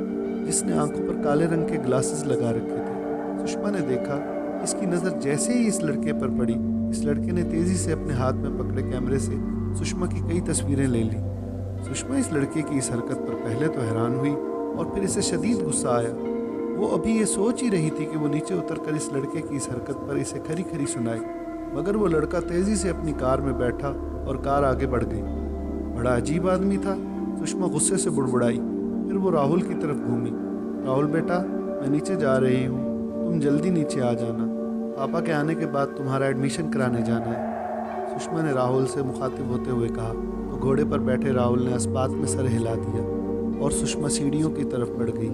जिसने आंखों पर काले रंग के ग्लासेस लगा रखे थे। सुषमा ने देखा, इसकी नज़र जैसे ही इस लड़के पर पड़ी, इस लड़के ने तेज़ी से अपने हाथ में पकड़े कैमरे से सुषमा की कई तस्वीरें ले ली। सुषमा इस लड़के की इस हरकत पर पहले तो हैरान हुई और फिर इसे शदीद गुस्सा आया। वो अभी ये सोच ही रही थी कि वो नीचे उतरकर इस लड़के की इस हरकत पर इसे खरी खरी सुनाए, मगर वो लड़का तेज़ी से अपनी कार में बैठा और कार आगे बढ़ गई। बड़ा अजीब आदमी था, सुषमा गुस्से से बुड़बुड़ाई। फिर वो राहुल की तरफ घूमी। राहुल बेटा, मैं नीचे जा रही हूँ, तुम जल्दी नीचे आ जाना, पापा के आने के बाद तुम्हारा एडमिशन कराने जाना है, सुषमा ने राहुल से मुखातिब होते हुए कहा। तो घोड़े पर बैठे राहुल ने इस्बात में सर हिला दिया और सुषमा सीढ़ियों की तरफ बढ़ गई।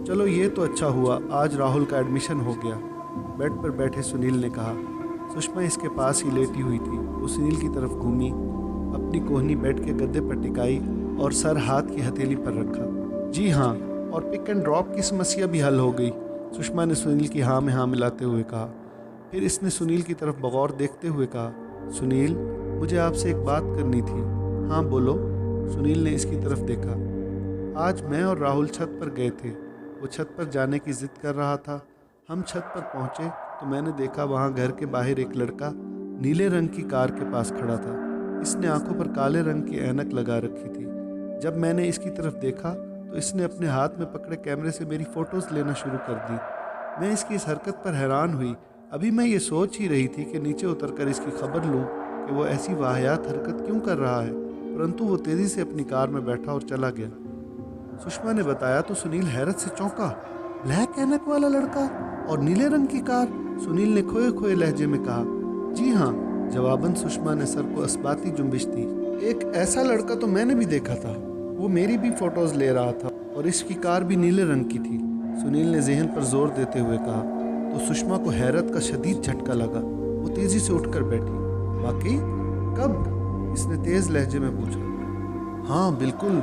चलो ये तो अच्छा हुआ, आज राहुल का एडमिशन हो गया, बेड पर बैठे सुनील ने कहा। सुषमा इसके पास ही लेटी हुई थी। वो सुनील की तरफ घूमी, अपनी कोहनी बेड के गद्दे पर टिकाई और सर हाथ की हथेली पर रखा। जी हाँ, और पिक एंड ड्रॉप की समस्या भी हल हो गई, सुषमा ने सुनील की हाँ में हाँ मिलाते हुए कहा। फिर इसने सुनील की तरफ बगौर देखते हुए कहा, सुनील मुझे आपसे एक बात करनी थी। हाँ बोलो, सुनील ने इसकी तरफ देखा। आज मैं और राहुल छत पर गए थे, वो छत पर जाने की जिद कर रहा था। हम छत पर पहुँचे तो मैंने देखा वहाँ घर के बाहर एक लड़का नीले रंग की कार के पास खड़ा था। इसने आंखों पर काले रंग की ऐनक लगा रखी थी। जब मैंने इसकी तरफ देखा तो इसने अपने हाथ में पकड़े कैमरे से मेरी फ़ोटोज़ लेना शुरू कर दी। मैं इसकी इस हरकत पर हैरान हुई। अभी मैं ये सोच ही रही थी कि नीचे उतरकर इसकी खबर लूँ कि वो ऐसी वाहियात हरकत क्यों कर रहा है, परंतु वो तेज़ी से अपनी कार में बैठा और चला गया। सुषमा ने बताया तो सुनील हैरत से चौंका। ब्लैक ऐनक वाला लड़का और नीले रंग की कार, सुनील ने खोए खोए लहजे में कहा। जी हाँ, जवाबन सुषमा ने सर को इस्बाती जुम्बिश दी। एक ऐसा लड़का तो मैंने भी देखा था, वो मेरी भी फ़ोटोज़ ले रहा था और इसकी कार भी नीले रंग की थी, सुनील ने जहन पर जोर देते हुए कहा। तो सुषमा को हैरत का शदीद झटका लगा। वो तेज़ी से उठकर बैठी। वाकई? कब? इसने तेज़ लहजे में पूछा। हाँ बिल्कुल,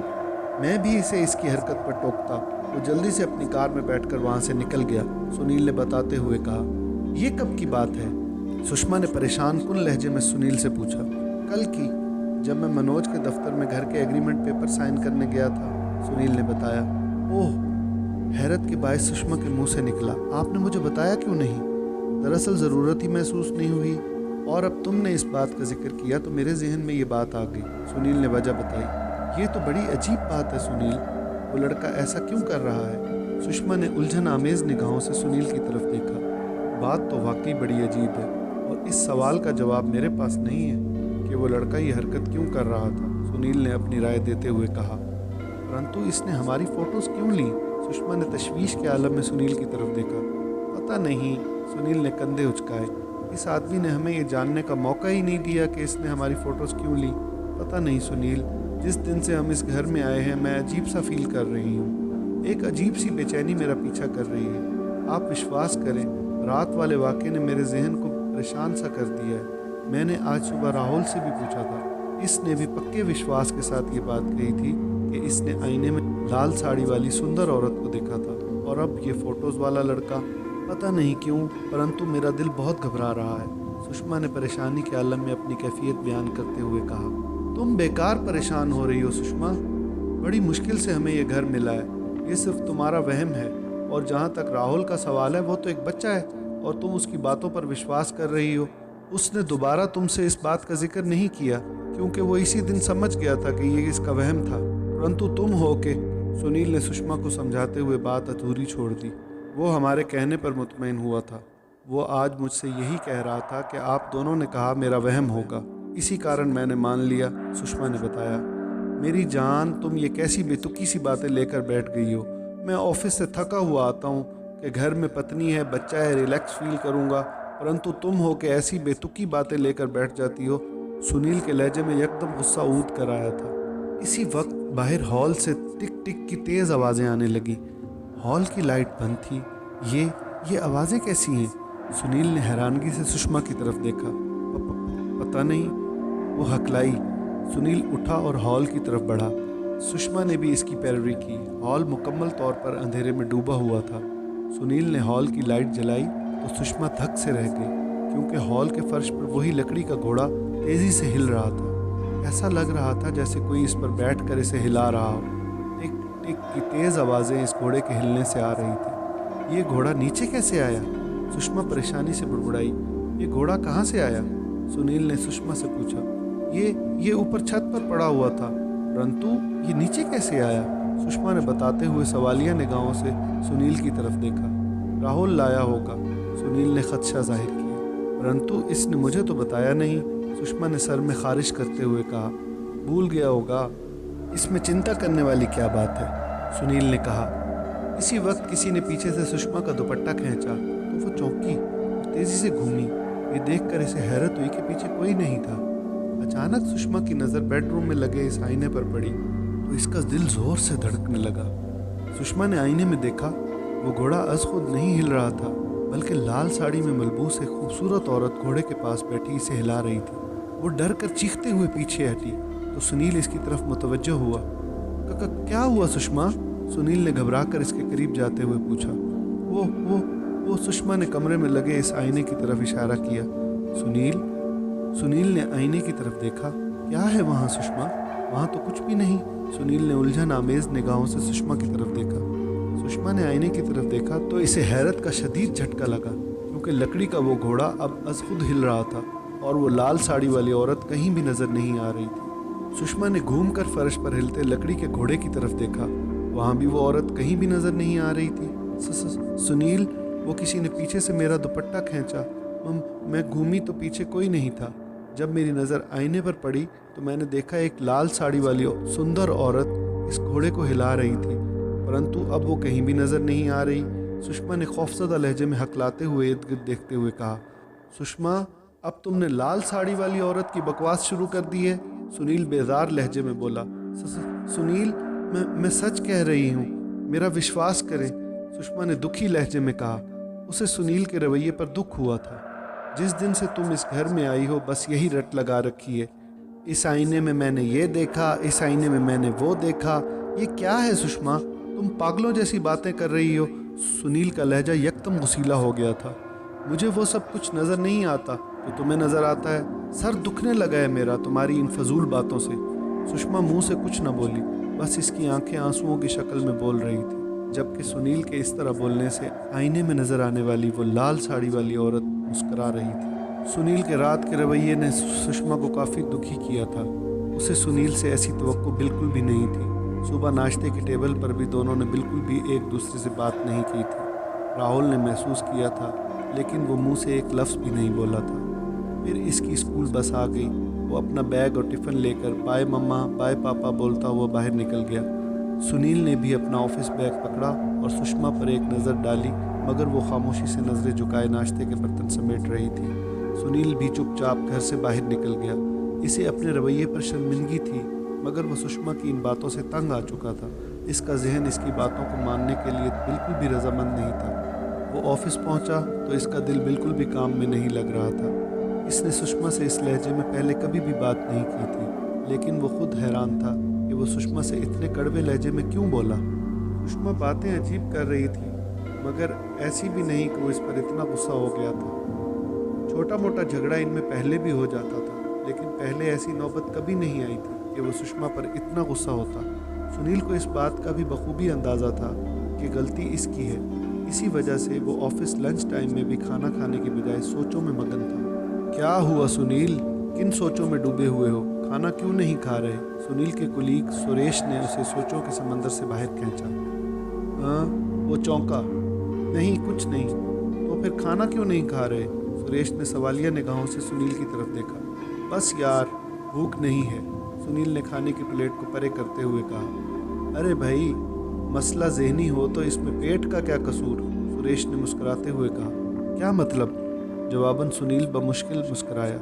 मैं भी इसे इसकी हरकत पर टोकता। वो जल्दी से अपनी कार में बैठकर वहाँ से निकल गया, सुनील ने बताते हुए कहा। ये कब की बात है? सुषमा ने परेशान कुन लहजे में सुनील से पूछा। कल की, जब मैं मनोज के दफ्तर में घर के एग्रीमेंट पेपर साइन करने गया था, सुनील ने बताया। ओह, हैरत के बायस सुषमा के मुंह से निकला। आपने मुझे बताया क्यों नहीं? दरअसल ज़रूरत ही महसूस नहीं हुई, और अब तुमने इस बात का जिक्र किया तो मेरे जहन में ये बात आ गई, सुनील ने वजह बताई। ये तो बड़ी अजीब बात है सुनील, वो लड़का ऐसा क्यों कर रहा है? सुषमा ने उलझन आमेज़ निगाहों से सुनील की तरफ देखा। बात तो वाकई बड़ी अजीब है, और इस सवाल का जवाब मेरे पास नहीं है कि वो लड़का ये हरकत क्यों कर रहा था, सुनील ने अपनी राय देते हुए कहा। परंतु इसने हमारी फ़ोटोज़ क्यों ली? सुषमा ने तशवीश के आलम में सुनील की तरफ देखा। पता नहीं, सुनील ने कंधे उचकाए। इस आदमी ने हमें ये जानने का मौका ही नहीं दिया कि इसने हमारी फ़ोटोज़ क्यों ली। पता नहीं सुनील, जिस दिन से हम इस घर में आए हैं मैं अजीब सा फील कर रही हूँ। एक अजीब सी बेचैनी मेरा पीछा कर रही है। आप विश्वास करें, रात वाले वाक़े ने मेरे जहन को परेशान सा कर दिया है। मैंने आज सुबह राहुल से भी पूछा था, इसने भी पक्के विश्वास के साथ ये बात कही थी कि इसने आईने में लाल साड़ी वाली सुंदर औरत को देखा था, और अब ये फ़ोटोज़ वाला लड़का। पता नहीं क्यों, परंतु मेरा दिल बहुत घबरा रहा है, सुषमा ने परेशानी के आलम में अपनी कैफियत बयान करते हुए कहा। तुम बेकार परेशान हो रही हो सुषमा, बड़ी मुश्किल से हमें ये घर मिला है। ये सिर्फ तुम्हारा वहम है, और जहाँ तक राहुल का सवाल है, वो तो एक बच्चा है और तुम उसकी बातों पर विश्वास कर रही हो। उसने दोबारा तुमसे इस बात का जिक्र नहीं किया क्योंकि वो इसी दिन समझ गया था कि ये इसका वहम था, परंतु तुम हो के। सुनील ने सुषमा को समझाते हुए बात अधूरी छोड़ दी। वो हमारे कहने पर मुतमईन हुआ था। वो आज मुझसे यही कह रहा था कि आप दोनों ने कहा मेरा वहम होगा, इसी कारण मैंने मान लिया, सुषमा ने बताया। मेरी जान, तुम ये कैसी बेतुकी सी बातें लेकर बैठ गई हो। मैं ऑफिस से थका हुआ आता हूँ कि घर में पत्नी है, बच्चा है, रिलैक्स फील करूँगा, परंतु तुम हो कि ऐसी बेतुकी बातें लेकर बैठ जाती हो। सुनील के लहजे में यकदम गुस्सा ऊद कर आया था। इसी वक्त बाहर हॉल से टिक टिक की तेज़ आवाज़ें आने लगी। हॉल की लाइट बंद थी। ये आवाज़ें कैसी हैं? सुनील ने हैरानगी से सुषमा की तरफ देखा। पता नहीं, वो हकलाई। सुनील उठा और हॉल की तरफ बढ़ा। सुषमा ने भी इसकी पैरवी की। हॉल मुकम्मल तौर पर अंधेरे में डूबा हुआ था। सुनील ने हॉल की लाइट जलाई तो सुषमा धक से रह गई, क्योंकि हॉल के फर्श पर वही लकड़ी का घोड़ा तेज़ी से हिल रहा था। ऐसा लग रहा था जैसे कोई इस पर बैठकर इसे हिला रहा हो। टिक टिक की तेज़ आवाज़ें इस घोड़े के हिलने से आ रही थी। ये घोड़ा नीचे कैसे आया? सुषमा परेशानी से बुड़बुड़ाई। ये घोड़ा कहाँ से आया? सुनील ने सुषमा से पूछा। ये ऊपर छत पर पड़ा हुआ था, परंतु ये नीचे कैसे आया? सुषमा ने बताते हुए सवालिया निगाहों से सुनील की तरफ देखा। राहुल लाया होगा, सुनील ने खदशा जाहिर किया। परंतु इसने मुझे तो बताया नहीं, सुषमा ने सर में खारिश करते हुए कहा। भूल गया होगा, इसमें चिंता करने वाली क्या बात है, सुनील ने कहा। इसी वक्त किसी ने पीछे से सुषमा का दुपट्टा खींचा तो वो चौंकी और तेजी से घूमी। ये देखकर इसे हैरत हुई कि पीछे कोई नहीं था। अचानक सुषमा की नज़र बेडरूम में लगे इस आईने पर पड़ी तो इसका दिल जोर से धड़कने लगा। सुषमा ने आईने में देखा, वो घोड़ा अज खुद नहीं हिल रहा था, बल्कि लाल साड़ी में मलबूस एक खूबसूरत औरत घोड़े के पास बैठी इसे हिला रही थी। वो डर कर चीखते हुए पीछे हटी तो सुनील इसकी तरफ मुतवज्जो हुआ। क्या हुआ सुषमा? सुनील ने घबराकर इसके करीब जाते हुए पूछा। वो सुषमा ने कमरे में लगे इस आईने की तरफ इशारा किया। सुनील ने आईने की तरफ देखा। क्या है वहाँ सुषमा? वहाँ तो कुछ भी नहीं। सुनील ने उलझन आमेज निगाहों से सुषमा की तरफ देखा। सुषमा ने आईने की तरफ देखा तो इसे हैरत का शदीद झटका लगा, क्योंकि लकड़ी का वो घोड़ा अब अज खुद हिल रहा था और वो लाल साड़ी वाली औरत कहीं भी नजर नहीं आ रही थी। सुषमा ने घूमकर फर्श पर हिलते लकड़ी के घोड़े की तरफ देखा। वहाँ भी वो औरत कहीं भी नजर नहीं आ रही थी। सुनील, वो किसी ने पीछे से मेरा दुपट्टा खींचा। मैं घूमी तो पीछे कोई नहीं था। जब मेरी नज़र आईने पर पड़ी तो मैंने देखा एक लाल साड़ी वाली सुंदर औरत इस घोड़े को हिला रही थी, परंतु अब वो कहीं भी नज़र नहीं आ रही। सुषमा ने खौफजदा लहजे में हकलाते हुए इर्द गिर्द देखते हुए कहा। सुषमा, अब तुमने लाल साड़ी वाली औरत की बकवास शुरू कर दी है, सुनील बेजार लहजे में बोला। सुनील, मैं सच कह रही हूँ, मेरा विश्वास करें, सुषमा ने दुखी लहजे में कहा। उसे सुनील के रवैये पर दुख हुआ था। जिस दिन से तुम इस घर में आई हो बस यही रट लगा रखी है। इस आईने में मैंने ये देखा, इस आईने में मैंने वो देखा। ये क्या है सुषमा? तुम पागलों जैसी बातें कर रही हो। सुनील का लहजा यकदम गुसीला हो गया था। मुझे वो सब कुछ नज़र नहीं आता जो तुम्हें नज़र आता है। सर दुखने लगा है मेरा तुम्हारी इन फजूल बातों से। सुषमा मुंह से कुछ न बोली, बस इसकी आंखें आंसुओं की शक्ल में बोल रही थी, जबकि सुनील के इस तरह बोलने से आईने में नज़र आने वाली वो लाल साड़ी वाली औरत मुस्करा रही थी। सुनील के रात के रवैये ने सुषमा को काफ़ी दुखी किया था। उसे सुनील से ऐसी तवक्को बिल्कुल भी नहीं थी। सुबह नाश्ते की टेबल पर भी दोनों ने बिल्कुल भी एक दूसरे से बात नहीं की थी। राहुल ने महसूस किया था, लेकिन वो मुंह से एक लफ्ज़ भी नहीं बोला था। फिर इसकी स्कूल बस आ गई। वो अपना बैग और टिफ़िन लेकर बाय मम्मा बाय पापा बोलता हुआ बाहर निकल गया। सुनील ने भी अपना ऑफिस बैग पकड़ा और सुषमा पर एक नज़र डाली, मगर वो खामोशी से नज़रें झुकाए नाश्ते के बर्तन समेट रही थी। सुनील भी चुपचाप घर से बाहर निकल गया। इसे अपने रवैये पर शर्मिंदगी थी, मगर वह सुषमा की इन बातों से तंग आ चुका था। इसका जहन इसकी बातों को मानने के लिए बिल्कुल भी रजामंद नहीं था। वो ऑफिस पहुंचा तो इसका दिल बिल्कुल भी काम में नहीं लग रहा था। इसने सुषमा से इस लहजे में पहले कभी भी बात नहीं की थी, लेकिन वो खुद हैरान था कि वो सुषमा से इतने कड़वे लहजे में क्यों बोला। सुषमा बातें अजीब कर रही थी, मगर ऐसी भी नहीं कि वो इस पर इतना गुस्सा हो गया था। छोटा मोटा झगड़ा इनमें पहले भी हो जाता था, लेकिन पहले ऐसी नौबत कभी नहीं आई थी कि वो सुषमा पर इतना गुस्सा होता। सुनील को इस बात का भी बखूबी अंदाज़ा था कि गलती इसकी है। इसी वजह से वो ऑफिस लंच टाइम में भी खाना खाने के बजाय सोचों में मगन था। क्या हुआ सुनील, किन सोचों में डूबे हुए हो? खाना क्यों नहीं खा रहे? सुनील के कुलीग सुरेश ने उसे सोचों के समंदर से बाहर खींचा। हाँ, वो चौंका। नहीं, कुछ नहीं। तो फिर खाना क्यों नहीं खा रहे? सुरेश ने सवालिया निगाहों से सुनील की तरफ देखा। बस यार, भूख नहीं है, सुनील ने खाने की प्लेट को परे करते हुए कहा। अरे भाई, मसला ज़हनी हो तो इसमें पेट का क्या कसूर? सुरेश ने मुस्कुराते हुए कहा। क्या मतलब? जवाबन सुनील बमुश्किल मुस्कुराया।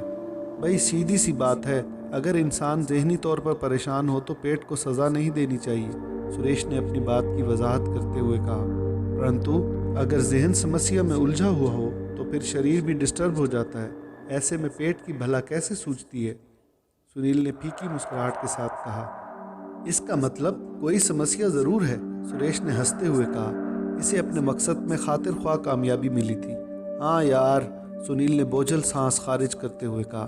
भाई सीधी सी बात है, अगर इंसान ज़हनी तौर पर परेशान हो तो पेट को सज़ा नहीं देनी चाहिए, सुरेश ने अपनी बात की वजाहत करते हुए कहा। परंतु अगर जहन समस्या में उलझा हुआ हो तो फिर शरीर भी डिस्टर्ब हो जाता है। ऐसे में पेट की भला कैसे सूझती है? सुनील ने फीकी मुस्कुराहट के साथ कहा। इसका मतलब कोई समस्या ज़रूर है, सुरेश ने हंसते हुए कहा। इसे अपने मकसद में खातिर ख्वाह कामयाबी मिली थी। हाँ यार, सुनील ने बोझल सांस खारिज करते हुए कहा।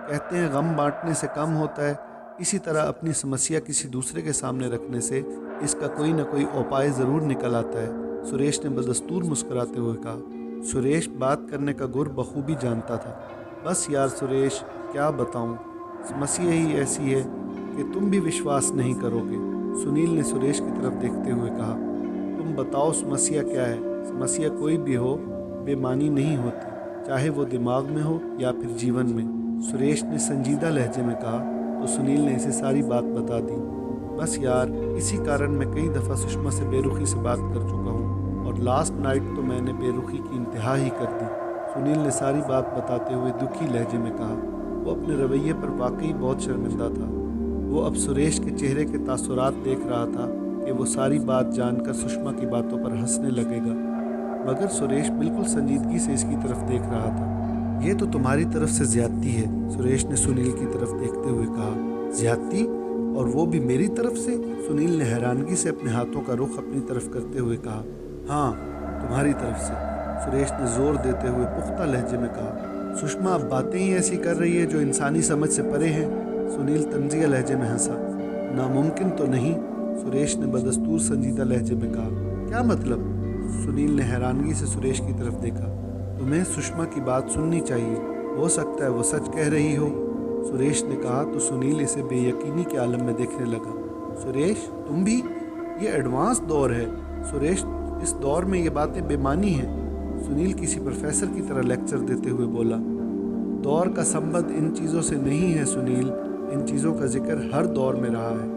कहते हैं गम बांटने से कम होता है, इसी तरह अपनी समस्या किसी दूसरे के सामने रखने से इसका कोई ना कोई उपाय ज़रूर निकल आता है, सुरेश ने बदस्तूर मुस्कुराते हुए कहा। सुरेश बात करने का गुर बखूबी जानता था। बस यार सुरेश, क्या बताऊं, समस्या ही ऐसी है कि तुम भी विश्वास नहीं करोगे, सुनील ने सुरेश की तरफ देखते हुए कहा। तुम बताओ समस्या क्या है? समस्या कोई भी हो, बेमानी नहीं होती, चाहे वो दिमाग में हो या फिर जीवन में, सुरेश ने संजीदा लहजे में कहा। तो सुनील ने इसे सारी बात बता दी। बस यार, इसी कारण मैं कई दफ़ा सुषमा से बेरुखी से बात कर चुका हूँ और लास्ट नाइट तो मैंने बेरुखी की इंतहा ही कर दी, सुनील ने सारी बात बताते हुए दुखी लहजे में कहा। वो अपने रवैये पर वाकई बहुत शर्मिंदा था। वो अब सुरेश के चेहरे के तासुरात देख रहा था कि वो सारी बात जानकर सुषमा की बातों पर हंसने लगेगा, मगर सुरेश बिल्कुल संजीदगी से इसकी तरफ देख रहा था। ये तो तुम्हारी तरफ से ज्यादती है, सुरेश ने सुनील की तरफ देखते हुए कहा। ज्यादती? और वो भी मेरी तरफ से? सुनील ने हैरानगी से अपने हाथों का रुख अपनी तरफ करते हुए कहा। हाँ, तुम्हारी तरफ से, सुरेश ने जोर देते हुए पुख्ता लहजे में कहा। सुषमा अब बातें ही ऐसी कर रही है जो इंसानी समझ से परे हैं, सुनील तंजिया लहजे में हंसा। नामुमकिन तो नहीं, सुरेश ने बदस्तूर संजीदा लहजे में कहा। क्या मतलब? सुनील ने हैरानगी से सुरेश की तरफ देखा। तुम्हें सुषमा की बात सुननी चाहिए, हो सकता है वो सच कह रही हो, सुरेश ने कहा। तो सुनील इसे बेयकीनी के आलम में देखने लगा। सुरेश, तुम भी? ये एडवांस दौर है सुरेश, इस दौर में ये बातें बेमानी हैं, सुनील किसी प्रोफेसर की तरह लेक्चर देते हुए बोला। दौर का संबंध इन चीज़ों से नहीं है सुनील, इन चीज़ों का जिक्र हर दौर में रहा है।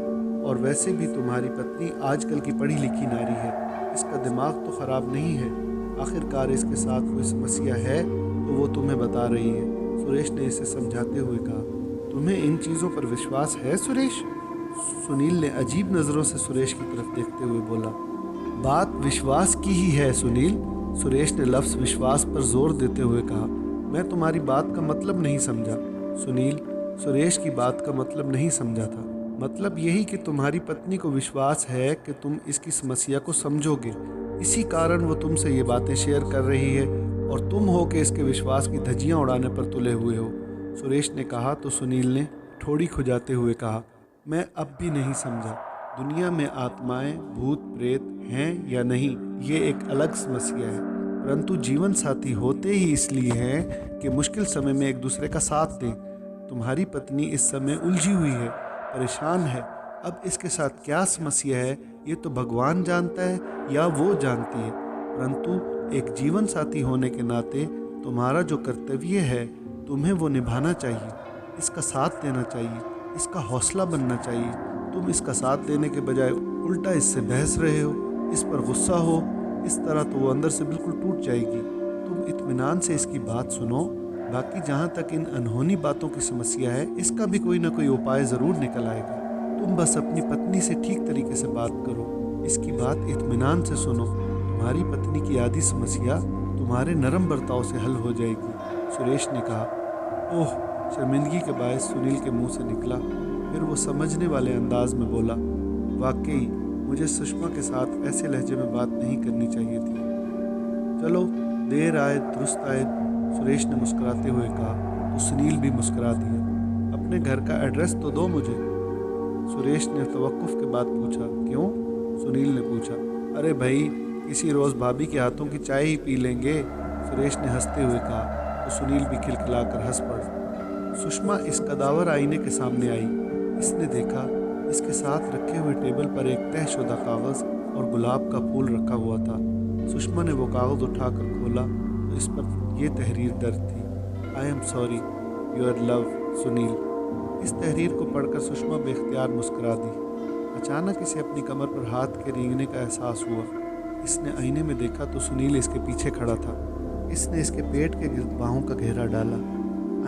और वैसे भी तुम्हारी पत्नी आजकल की पढ़ी लिखी नारी है, इसका दिमाग तो ख़राब नहीं है। आखिरकार इसके साथ कोई समस्या है तो वो तुम्हें बता रही है, सुरेश ने इसे समझाते हुए कहा। तुम्हें इन चीज़ों पर विश्वास है सुरेश? सुनील ने अजीब नज़रों से सुरेश की तरफ देखते हुए बोला। बात विश्वास की ही है सुनील, सुरेश ने लफ्ज़ विश्वास पर जोर देते हुए कहा। मैं तुम्हारी बात का मतलब नहीं समझा, सुनील सुरेश की बात का मतलब नहीं समझा था। मतलब यही कि तुम्हारी पत्नी को विश्वास है कि तुम इसकी समस्या को समझोगे, इसी कारण वो तुमसे ये बातें शेयर कर रही है और तुम हो कि इसके विश्वास की धज्जियां उड़ाने पर तुले हुए हो, सुरेश ने कहा। तो सुनील ने ठोड़ी खुजाते हुए कहा। मैं अब भी नहीं समझा, दुनिया में आत्माएं भूत प्रेत हैं या नहीं ये एक अलग समस्या है, परंतु जीवन साथी होते ही इसलिए हैं कि मुश्किल समय में एक दूसरे का साथ दें। तुम्हारी पत्नी इस समय उलझी हुई है, परेशान है, अब इसके साथ क्या समस्या है ये तो भगवान जानता है या वो जानती है, परंतु एक जीवन साथी होने के नाते तुम्हारा जो कर्तव्य है तुम्हें वो निभाना चाहिए, इसका साथ देना चाहिए, इसका हौसला बनना चाहिए। तुम इसका साथ देने के बजाय उल्टा इससे बहस रहे हो, इस पर गुस्सा हो। इस तरह तो वो अंदर से बिल्कुल टूट जाएगी। तुम इत्मीनान से इसकी बात सुनो। बाकी जहाँ तक इन अनहोनी बातों की समस्या है, इसका भी कोई ना कोई उपाय ज़रूर निकल आएगा। तुम बस अपनी पत्नी से ठीक तरीके से बात करो, इसकी बात इत्मीनान से सुनो। तुम्हारी पत्नी की आधी समस्या तुम्हारे नरम बर्ताव से हल हो जाएगी। सुरेश ने कहा। ओह, शर्मिंदगी के बायस सुनील के मुंह से निकला। फिर वो समझने वाले अंदाज में बोला, वाकई मुझे सुषमा के साथ ऐसे लहजे में बात नहीं करनी चाहिए थी। चलो, देर आए दुरुस्त आए, सुरेश ने मुस्कुराते हुए कहा। तो सुनील भी मुस्कुरा दिया। अपने घर का एड्रेस तो दो मुझे, सुरेश ने तवक्कुफ के बाद पूछा। क्यों? सुनील ने पूछा। अरे भाई, किसी रोज़ भाभी के हाथों की चाय ही पी लेंगे, सुरेश ने हंसते हुए कहा। तो सुनील भी खिलखिलाकर हंस पड़ा। सुषमा इस कदावर आईने के सामने आई। इसने देखा इसके साथ रखे हुए टेबल पर एक तहशुदा कागज़ और गुलाब का फूल रखा हुआ था। सुषमा ने वो कागज़ उठाकर खोला तो इस पर यह तहरीर दर्ज थी, I am sorry, your love Sunil. इस तहरीर को पढ़कर सुषमा बेख्तियार मुस्कुरा दी। अचानक इसे अपनी कमर पर हाथ के रेंगने का एहसास हुआ। इसने आईने में देखा तो सुनील इसके पीछे खड़ा था। इसने इसके पेट के गिर्द बाहों का घेरा डाला।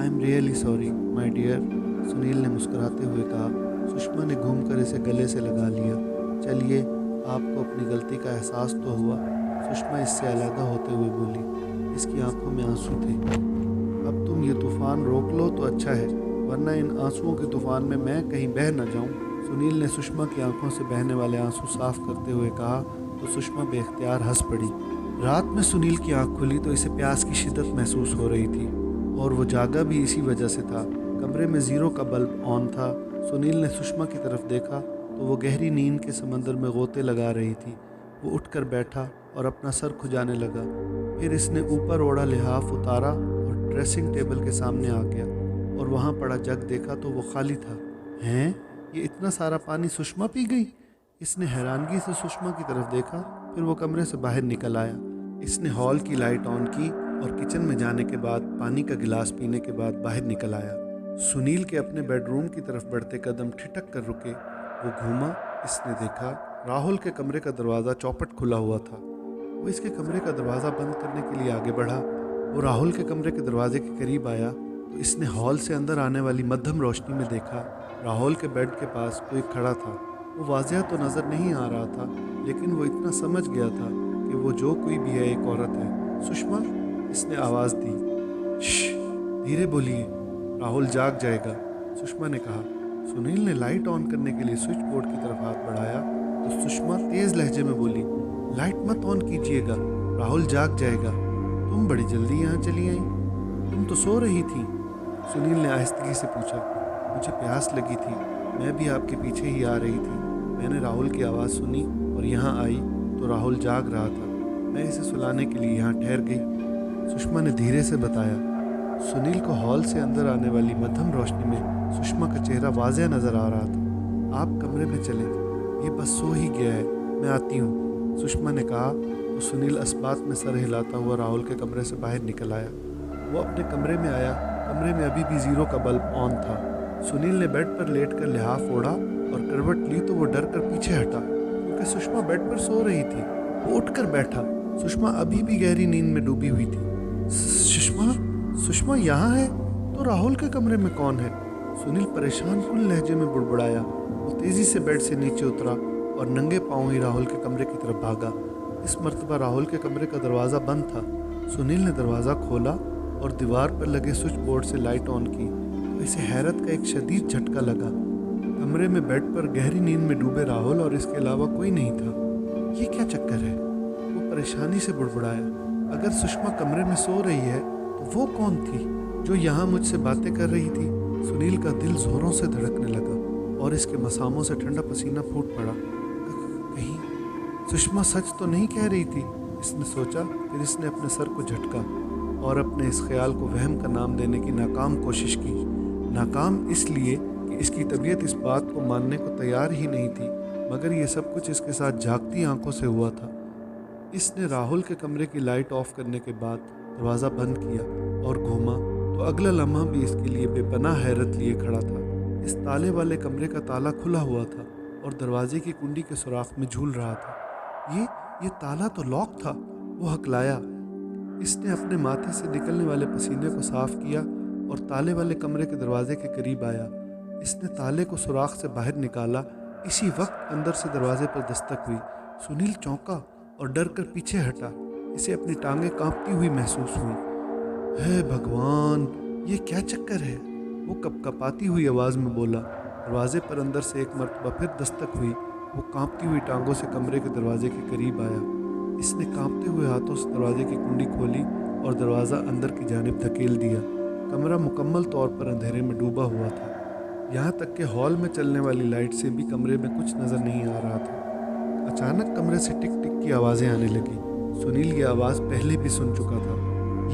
I am really sorry my dear, Sunil ने मुस्कुराते हुए कहा। सुषमा ने घूमकर इसे गले से लगा लिया। चलिए, आपको अपनी गलती का एहसास तो हुआ, सुषमा इससे अलग होते हुए बोली। इसकी आंखों में आंसू थे। अब तुम ये तूफ़ान रोक लो तो अच्छा है, वरना इन आंसुओं के तूफ़ान में मैं कहीं बह न जाऊं। सुनील ने सुषमा की आंखों से बहने वाले आंसू साफ करते हुए कहा तो सुषमा बेख्तियार हंस पड़ी। रात में सुनील की आंख खुली तो इसे प्यास की शिद्दत महसूस हो रही थी और वो जागा भी इसी वजह से था। कमरे में ज़ीरो का बल्ब ऑन था। सुनील ने सुषमा की तरफ देखा तो वो गहरी नींद के समंदर में गोते लगा रही थी। वो उठकर बैठा और अपना सर खुजाने लगा। फिर इसने ऊपर ओढ़ा लिहाफ उतारा और ड्रेसिंग टेबल के सामने आ गया और वहाँ पड़ा जग देखा तो वो खाली था। हैं, ये इतना सारा पानी सुषमा पी गई? इसने हैरानगी से सुषमा की तरफ देखा। फिर वो कमरे से बाहर निकल आया। इसने हॉल की लाइट ऑन की और किचन में जाने के बाद पानी का गिलास पीने के बाद बाहर निकल आया। सुनील के अपने बेडरूम की तरफ बढ़ते कदम ठिठक कर रुके। वो घूमा। इसने देखा राहुल के कमरे का दरवाज़ा चौपट खुला हुआ था। वो इसके कमरे का दरवाज़ा बंद करने के लिए आगे बढ़ा। वो राहुल के कमरे के दरवाजे के करीब आया तो इसने हॉल से अंदर आने वाली मध्यम रोशनी में देखा राहुल के बेड के पास कोई खड़ा था। वो वाज़ह तो नज़र नहीं आ रहा था, लेकिन वो इतना समझ गया था कि वो जो कोई भी है एक औरत है। सुषमा, इसने आवाज़ दी। श्श, धीरे बोलिए, राहुल जाग जाएगा, सुषमा ने कहा। सुनील ने लाइट ऑन करने के लिए स्विच बोर्ड की तरफ हाथ बढ़ाया तो सुषमा तेज़ लहजे में बोली, लाइट मत ऑन कीजिएगा, राहुल जाग जाएगा। तुम बड़ी जल्दी यहाँ चली आई, तुम तो सो रही थी। सुनील ने आहिस्तगी से पूछा। मुझे प्यास लगी थी, मैं भी आपके पीछे ही आ रही थी। मैंने राहुल की आवाज़ सुनी और यहाँ आई तो राहुल जाग रहा था। मैं इसे सुलाने के लिए यहाँ ठहर गई, सुषमा ने धीरे से बताया। सुनील को हॉल से अंदर आने वाली मध्यम रोशनी में सुषमा का चेहरा वाज़ह नज़र आ रहा था। आप कमरे में चलें, ये बस सो ही गया है, मैं आती हूँ, सुषमा ने कहा। तो सुनील अस्बात में सर हिलाता हुआ राहुल के कमरे से बाहर निकल आया। वो अपने कमरे में आया। कमरे में अभी भी ज़ीरो का बल्ब ऑन था। सुनील ने बेड पर लेटकर लिहाफ ओढ़ा और करवट ली तो वो डर कर पीछे हटा क्योंकि सुषमा बेड पर सो रही थी। वो उठकर बैठा। सुषमा अभी भी गहरी नींद में डूबी हुई थी। सुषमा यहाँ है तो राहुल के कमरे में कौन है? सुनील परेशान कुल लहजे में बुड़बुड़ाया। वो तेज़ी से बेड से नीचे उतरा और नंगे पाँव ही राहुल के कमरे की तरफ भागा। इस मर्तबा राहुल के कमरे का दरवाज़ा बंद था। सुनील ने दरवाज़ा खोला और दीवार पर लगे स्विच बोर्ड से लाइट ऑन की तो इसे हैरत का एक शदीद झटका लगा। कमरे में बेड पर गहरी नींद में डूबे राहुल और इसके अलावा कोई नहीं था। ये क्या चक्कर है? वो परेशानी से बुड़बुड़ाया। अगर सुषमा कमरे में सो रही है तो वो कौन थी जो यहाँ मुझसे बातें कर रही थी? सुनील का दिल जोरों से धड़कने लगा और इसके मसामों से ठंडा पसीना फूट पड़ा। कहीं सुषमा सच तो नहीं कह रही थी, इसने सोचा। फिर इसने अपने सर को झटका और अपने इस ख्याल को वहम का नाम देने की नाकाम कोशिश की। नाकाम इसलिए कि इसकी तबीयत इस बात को मानने को तैयार ही नहीं थी, मगर ये सब कुछ इसके साथ झांकती आंखों से हुआ था। इसने राहुल के कमरे की लाइट ऑफ करने के बाद दरवाज़ा बंद किया और घूमा तो अगला लम्हा भी इसके लिए बेपनाह हैरत लिए खड़ा था। इस ताले वाले कमरे का ताला खुला हुआ था और दरवाजे की कुंडी के सुराख में झूल रहा था। ये ताला तो लॉक था, वो हकलाया। इसने अपने माथे से निकलने वाले पसीने को साफ किया और ताले वाले कमरे के दरवाजे के करीब आया। इसने ताले को सुराख से बाहर निकाला। इसी वक्त अंदर से दरवाजे पर दस्तक हुई। सुनील चौंका और डर कर पीछे हटा। इसे अपनी टांगें कांपती हुई महसूस हुई। हे भगवान, ये क्या चक्कर है? वो कपकपाती हुई आवाज़ में बोला। दरवाजे पर अंदर से एक मर्तबा फिर दस्तक हुई। वो कांपती हुई टांगों से कमरे के दरवाजे के करीब आया। इसने कांपते हुए हाथों से दरवाजे की कुंडी खोली और दरवाज़ा अंदर की जानिब धकेल दिया। कमरा मुकम्मल तौर पर अंधेरे में डूबा हुआ था। यहाँ तक कि हॉल में चलने वाली लाइट से भी कमरे में कुछ नज़र नहीं आ रहा था। अचानक कमरे से टिक टिक की आवाज़ें आने लगी। सुनील ये आवाज़ पहले भी सुन चुका था।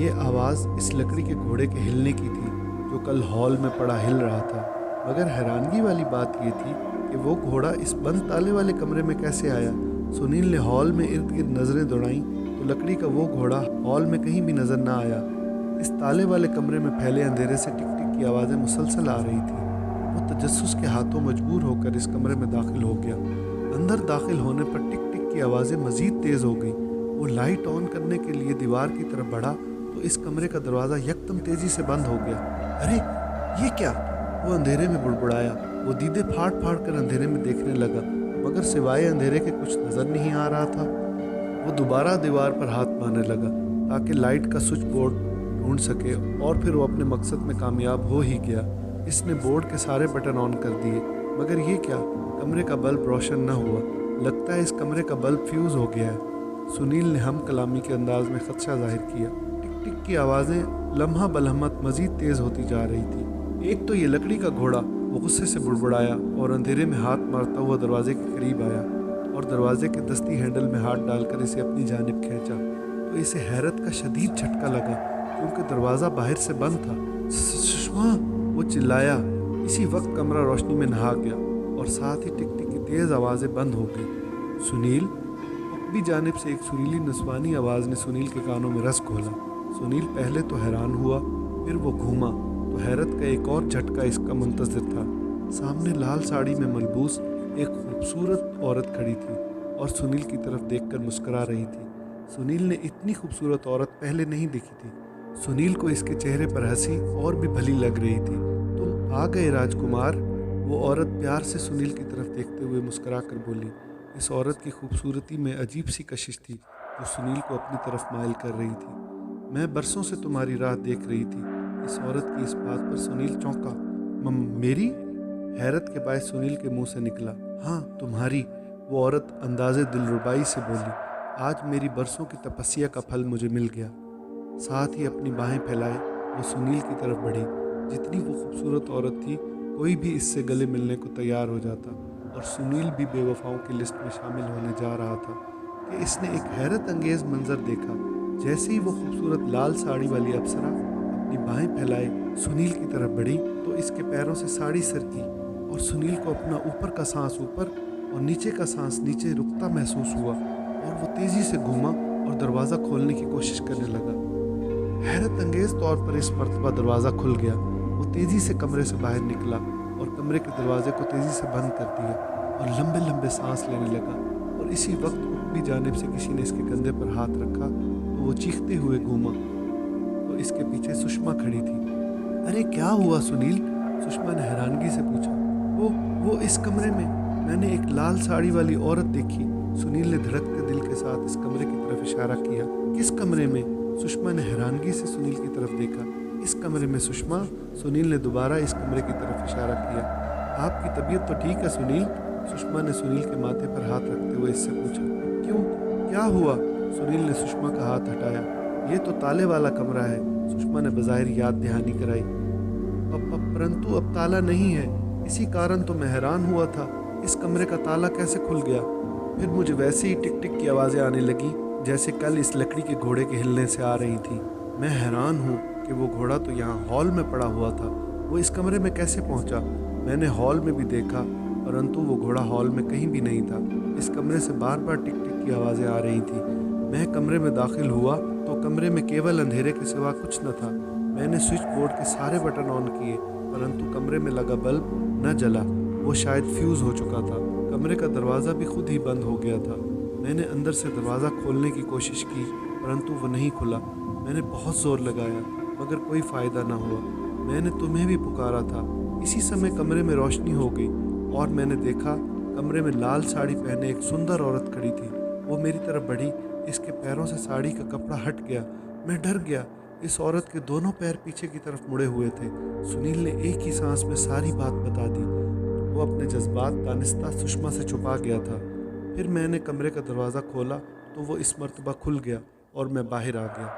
ये आवाज़ इस लकड़ी के घोड़े के हिलने की थी जो कल हॉल में पड़ा हिल रहा था। मगर हैरानगी वाली बात ये थी कि वो घोड़ा इस बंद ताले वाले कमरे में कैसे आया। सुनील ने हॉल में इर्द गिर्द नज़रें दौड़ाईं तो लकड़ी का वो घोड़ा हॉल में कहीं भी नज़र ना आया। इस ताले वाले कमरे में फैले अंधेरे से टिक टिक की आवाज़ें मुसलसल आ रही थी। वो तजस्सुस के हाथों मजबूर होकर इस कमरे में दाखिल हो गया। अंदर दाखिल होने पर टिक टिक की आवाज़ें मज़ीद तेज़ हो गई। वो लाइट ऑन करने के लिए दीवार की तरफ बढ़ा तो इस कमरे का दरवाज़ा यकदम तेज़ी से बंद हो गया। अरे ये क्या? वो अंधेरे में बुड़बुड़ाया। वो दीदे फाड़ फाड़ कर अंधेरे में देखने लगा, मगर सिवाय अंधेरे के कुछ नज़र नहीं आ रहा था। वो दोबारा दीवार पर हाथ मारने लगा ताकि लाइट का स्विच बोर्ड ढूंढ सके और फिर वो अपने मकसद में कामयाब हो ही गया। इसने बोर्ड के सारे बटन ऑन कर दिए, मगर ये क्या, कमरे का बल्ब रोशन न हुआ। लगता है इस कमरे का बल्ब फ्यूज़ हो गया है। सुनील ने हम कलामी के अंदाज में खदशा जाहिर किया। टिक टिक की आवाज़ें लम्हा बलहमत मज़ीद तेज़ होती जा रही थी। एक तो ये लकड़ी का घोड़ा, वो गुस्से से बुड़बुड़ाया और अंधेरे में हाथ मारता हुआ दरवाजे के करीब आया और दरवाजे के दस्ती हैंडल में हाथ डालकर इसे अपनी जानिब खींचा तो इसे हैरत का शदीद झटका लगा क्योंकि दरवाज़ा बाहर से बंद था। सुषमा, वो चिल्लाया। इसी वक्त कमरा रोशनी में नहा गया और साथ ही टिक टिक की तेज़ आवाज़ें बंद हो गई। सुनील, भी जानिब से एक सुरीली नस्वानी आवाज़ ने सुनील के कानों में रस घोला। सुनील पहले तो हैरान हुआ, फिर वो घूमा तो हैरत का एक और झटका इसका मुंतज़िर था। सामने लाल साड़ी में मलबूस एक खूबसूरत औरत खड़ी थी और सुनील की तरफ देखकर मुस्करा रही थी। सुनील ने इतनी खूबसूरत औरत पहले नहीं देखी थी। सुनील को इसके चेहरे पर हंसी और भी भली लग रही थी। तुम आ गए राजकुमार, वो औरत प्यार से सुनील की तरफ देखते हुए मुस्करा कर बोली। इस औरत की खूबसूरती में अजीब सी कशिश थी जो सुनील को अपनी तरफ माइल कर रही थी। मैं बरसों से तुम्हारी राह देख रही थी। इस औरत की इस बात पर सुनील चौंका। मेरी? हैरत के बायस सुनील के मुंह से निकला, हाँ तुम्हारी। वो औरत अंदाज़े दिलरुबाई से बोली, आज मेरी बरसों की तपस्या का फल मुझे मिल गया। साथ ही अपनी बाहें फैलाए वो सुनील की तरफ बढ़ी। जितनी वो खूबसूरत औरत थी, कोई भी इससे गले मिलने को तैयार हो जाता और सुनील भी बेवफाओं की लिस्ट में शामिल होने जा रहा था कि इसने एक हैरत अंगेज़ मंजर देखा। जैसे ही वो खूबसूरत लाल साड़ी वाली अप्सरा अपनी बाहें फैलाए सुनील की तरफ बढ़ी तो इसके पैरों से साड़ी सरकी और सुनील को अपना ऊपर का सांस ऊपर और नीचे का सांस नीचे रुकता महसूस हुआ और वो तेज़ी से घूमा और दरवाज़ा खोलने की कोशिश करने लगा। हैरत अंगेज़ तौर पर इस मर्तबा दरवाज़ा खुल गया। वो तेज़ी से कमरे से बाहर निकला और कमरे के दरवाजे को तेज़ी से बंद कर दिया और लंबे लंबे सांस लेने लगा। और इसी वक्त ऊपरी जानिब से किसी ने इसके कंधे पर हाथ रखा तो वो चीखते हुए घूमा तो इसके पीछे सुषमा खड़ी थी। अरे क्या हुआ सुनील? सुषमा ने हैरानगी से पूछा। वो इस कमरे में मैंने एक लाल साड़ी वाली औरत देखी। सुनील ने धड़कते दिल के साथ इस कमरे की तरफ इशारा किया। किस कमरे में? सुषमा ने हैरानगी से सुनील की तरफ देखा। इस कमरे में सुषमा। सुनील ने दोबारा इस कमरे की तरफ इशारा किया। आपकी तबीयत तो ठीक है सुनील? सुषमा ने सुनील के माथे पर हाथ रखते हुए इससे पूछा। क्यों, क्या हुआ? सुनील ने सुषमा का हाथ हटाया। ये तो ताले वाला कमरा है, सुषमा ने बज़ाहिर याद दहानी कराई। परंतु अब ताला नहीं है। इसी कारण तो मैं हैरान हुआ था, इस कमरे का ताला कैसे खुल गया? फिर मुझे वैसे ही टिक टिक की आवाज़ें आने लगी जैसे कल इस लकड़ी के घोड़े के हिलने से आ रही थी। मैं हैरान हूँ कि वो घोड़ा तो यहाँ हॉल में पड़ा हुआ था, वो इस कमरे में कैसे पहुँचा? मैंने हॉल में भी देखा, परंतु वो घोड़ा हॉल में कहीं भी नहीं था। इस कमरे से बार बार टिक टिक की आवाज़ें आ रही थी। मैं कमरे में दाखिल हुआ तो कमरे में केवल अंधेरे के सिवा कुछ न था। मैंने स्विच बोर्ड के सारे बटन ऑन किए, परंतु कमरे में लगा बल्ब न जला। वो शायद फ्यूज़ हो चुका था। कमरे का दरवाज़ा भी खुद ही बंद हो गया था। मैंने अंदर से दरवाज़ा खोलने की कोशिश की, परंतु वो नहीं खुला। मैंने बहुत ज़ोर लगाया, मगर कोई फ़ायदा न हुआ। मैंने तुम्हें भी पुकारा था। इसी समय कमरे में रोशनी हो गई और मैंने देखा कमरे में लाल साड़ी पहने एक सुंदर औरत खड़ी थी। वो मेरी तरफ बढ़ी। इसके पैरों से साड़ी का कपड़ा हट गया। मैं डर गया। इस औरत के दोनों पैर पीछे की तरफ मुड़े हुए थे। सुनील ने एक ही सांस में सारी बात बता दी। वो अपने जज्बात दानिस्ता सुषमा से छुपा गया था। फिर मैंने कमरे का दरवाज़ा खोला तो वो इस मर्तबा खुल गया और मैं बाहर आ गया।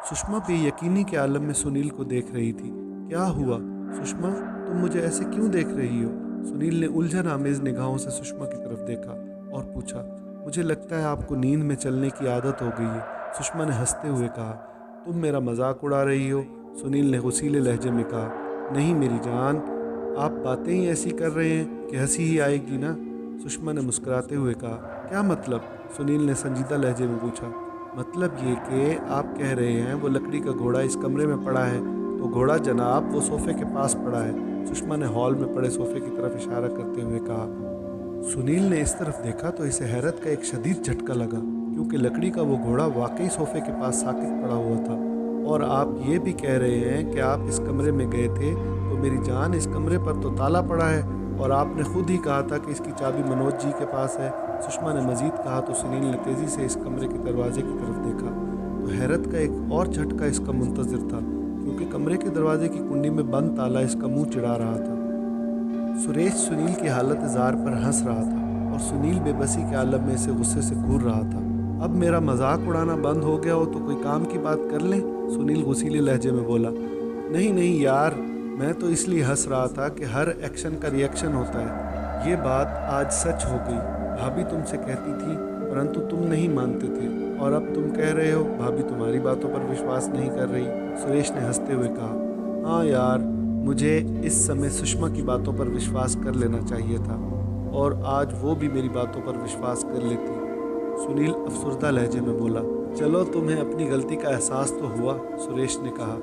सुषमा बेयकीनी के आलम में सुनील को देख रही थी। क्या हुआ सुषमा, तुम मुझे ऐसे क्यों देख रही हो? सुनील ने उलझन आमेज निगाहों से सुषमा की तरफ देखा और पूछा, मुझे लगता है आपको नींद में चलने की आदत हो गई है। सुषमा ने हंसते हुए कहा, तुम मेरा मजाक उड़ा रही हो? सुनील ने गुस्सीले लहजे में कहा, नहीं मेरी जान, आप बातें ही ऐसी कर रहे हैं कि हंसी ही आएगी ना। सुषमा ने मुस्कुराते हुए कहा, क्या मतलब? सुनील ने संजीदा लहजे में पूछा, मतलब ये कि आप कह रहे हैं वो लकड़ी का घोड़ा इस कमरे में पड़ा है, तो घोड़ा जनाब वो सोफे के पास पड़ा है। सुषमा ने हॉल में पड़े सोफे की तरफ इशारा करते हुए कहा। सुनील ने इस तरफ देखा तो इसे हैरत का एक शदीद झटका लगा, क्योंकि लकड़ी का वो घोड़ा वाकई सोफे के पास साकित पड़ा हुआ था। और आप ये भी कह रहे हैं कि आप इस कमरे में गए थे, तो मेरी जान इस कमरे पर तो ताला पड़ा है और आपने खुद ही कहा था कि इसकी चाबी मनोज जी के पास है। सुषमा ने मजीद कहा तो सुनील ने तेज़ी से इस कमरे के दरवाजे की तरफ देखा तो हैरत का एक और झटका इसका मुंतज़िर था, क्योंकि कमरे के दरवाजे की कुंडी में बंद ताला इसका मुंह चिढ़ा रहा था। सुरेश सुनील की हालत ज़ार पर हंस रहा था और सुनील बेबसी के आलम में इसे गुस्से से घूर रहा था। अब मेरा मजाक उड़ाना बंद हो गया हो तो कोई काम की बात कर लें, सुनील गुस्सीले लहजे में बोला। नहीं नहीं यार, मैं तो इसलिए हंस रहा था कि हर एक्शन का रिएक्शन होता है। ये बात आज सच हो गई। भाभी तुमसे कहती थी परंतु तुम नहीं मानते थे, और अब तुम कह रहे हो भाभी तुम्हारी बातों पर विश्वास नहीं कर रही। सुरेश ने हंसते हुए कहा, हाँ यार, मुझे इस समय सुषमा की बातों पर विश्वास कर लेना चाहिए था, और आज वो भी मेरी बातों पर विश्वास कर लेती। सुनील अफसुर्दा लहजे में बोला, चलो तुम्हें अपनी गलती का एहसास तो हुआ। सुरेश ने कहा,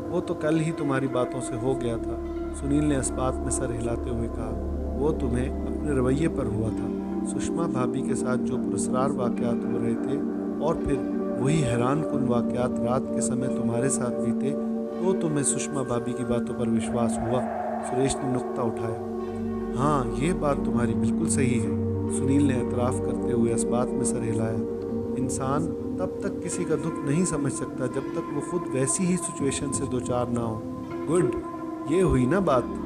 वो तो कल ही तुम्हारी बातों से हो गया था। सुनील ने इस बात में सर हिलाते हुए कहा, वो तुम्हें अपने रवैये पर हुआ था। सुषमा भाभी के साथ जो पुरस्कार वाक़यात हो रहे थे और फिर वही हैरान कुन वाक़यात रात के समय तुम्हारे साथ बीते, तो तुम्हें सुषमा भाभी की बातों पर विश्वास हुआ। सुरेश ने नुक्ता उठाया। हाँ, ये बात तुम्हारी बिल्कुल सही है। सुनील ने एतराफ़ करते हुए इस बात में सर हिलाया। इंसान तब तक किसी का दुख नहीं समझ सकता जब तक वो खुद वैसी ही सिचुएशन से दो चार ना हो। गुड, ये हुई ना बात।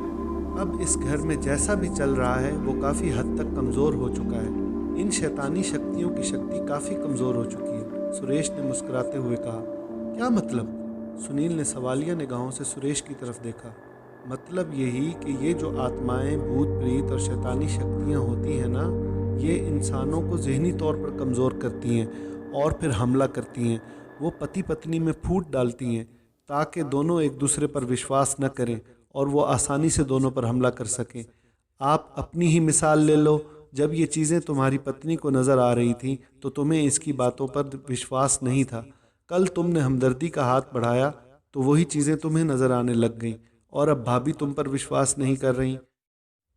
अब इस घर में जैसा भी चल रहा है वो काफ़ी हद तक कमज़ोर हो चुका है। इन शैतानी शक्तियों की शक्ति काफ़ी कमज़ोर हो चुकी है। सुरेश ने मुस्कुराते हुए कहा, क्या मतलब? सुनील ने सवालिया निगाहों से सुरेश की तरफ देखा। मतलब यही कि ये जो आत्माएं, भूत प्रेत और शैतानी शक्तियां होती हैं ना, ये इंसानों को ज़हनी तौर पर कमज़ोर करती हैं और फिर हमला करती हैं। वो पति पत्नी में फूट डालती हैं ताकि दोनों एक दूसरे पर विश्वास न करें और वो आसानी से दोनों पर हमला कर सकें। आप अपनी ही मिसाल ले लो। जब ये चीज़ें तुम्हारी पत्नी को नज़र आ रही थी तो तुम्हें इसकी बातों पर विश्वास नहीं था। कल तुमने हमदर्दी का हाथ बढ़ाया तो वही चीज़ें तुम्हें नज़र आने लग गईं, और अब भाभी तुम पर विश्वास नहीं कर रही।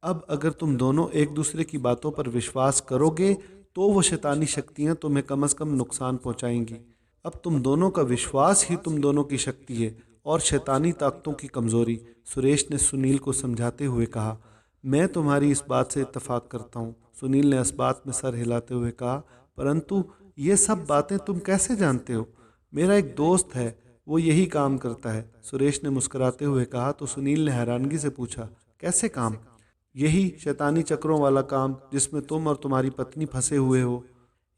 अब अगर तुम दोनों एक दूसरे की बातों पर विश्वास करोगे तो वो शैतानी शक्तियाँ तुम्हें कम से कम नुकसान पहुँचाएंगी। अब तुम दोनों का विश्वास ही तुम दोनों की शक्ति है और शैतानी ताकतों की कमज़ोरी। सुरेश ने सुनील को समझाते हुए कहा, मैं तुम्हारी इस बात से इत्तेफाक करता हूँ। सुनील ने इस बात में सर हिलाते हुए कहा, परंतु ये सब बातें तुम कैसे जानते हो? मेरा एक दोस्त है, वो यही काम करता है। सुरेश ने मुस्कुराते हुए कहा तो सुनील ने हैरानगी से पूछा, कैसे काम? यही शैतानी चक्रों वाला काम जिसमें तुम और तुम्हारी पत्नी फंसे हुए हो।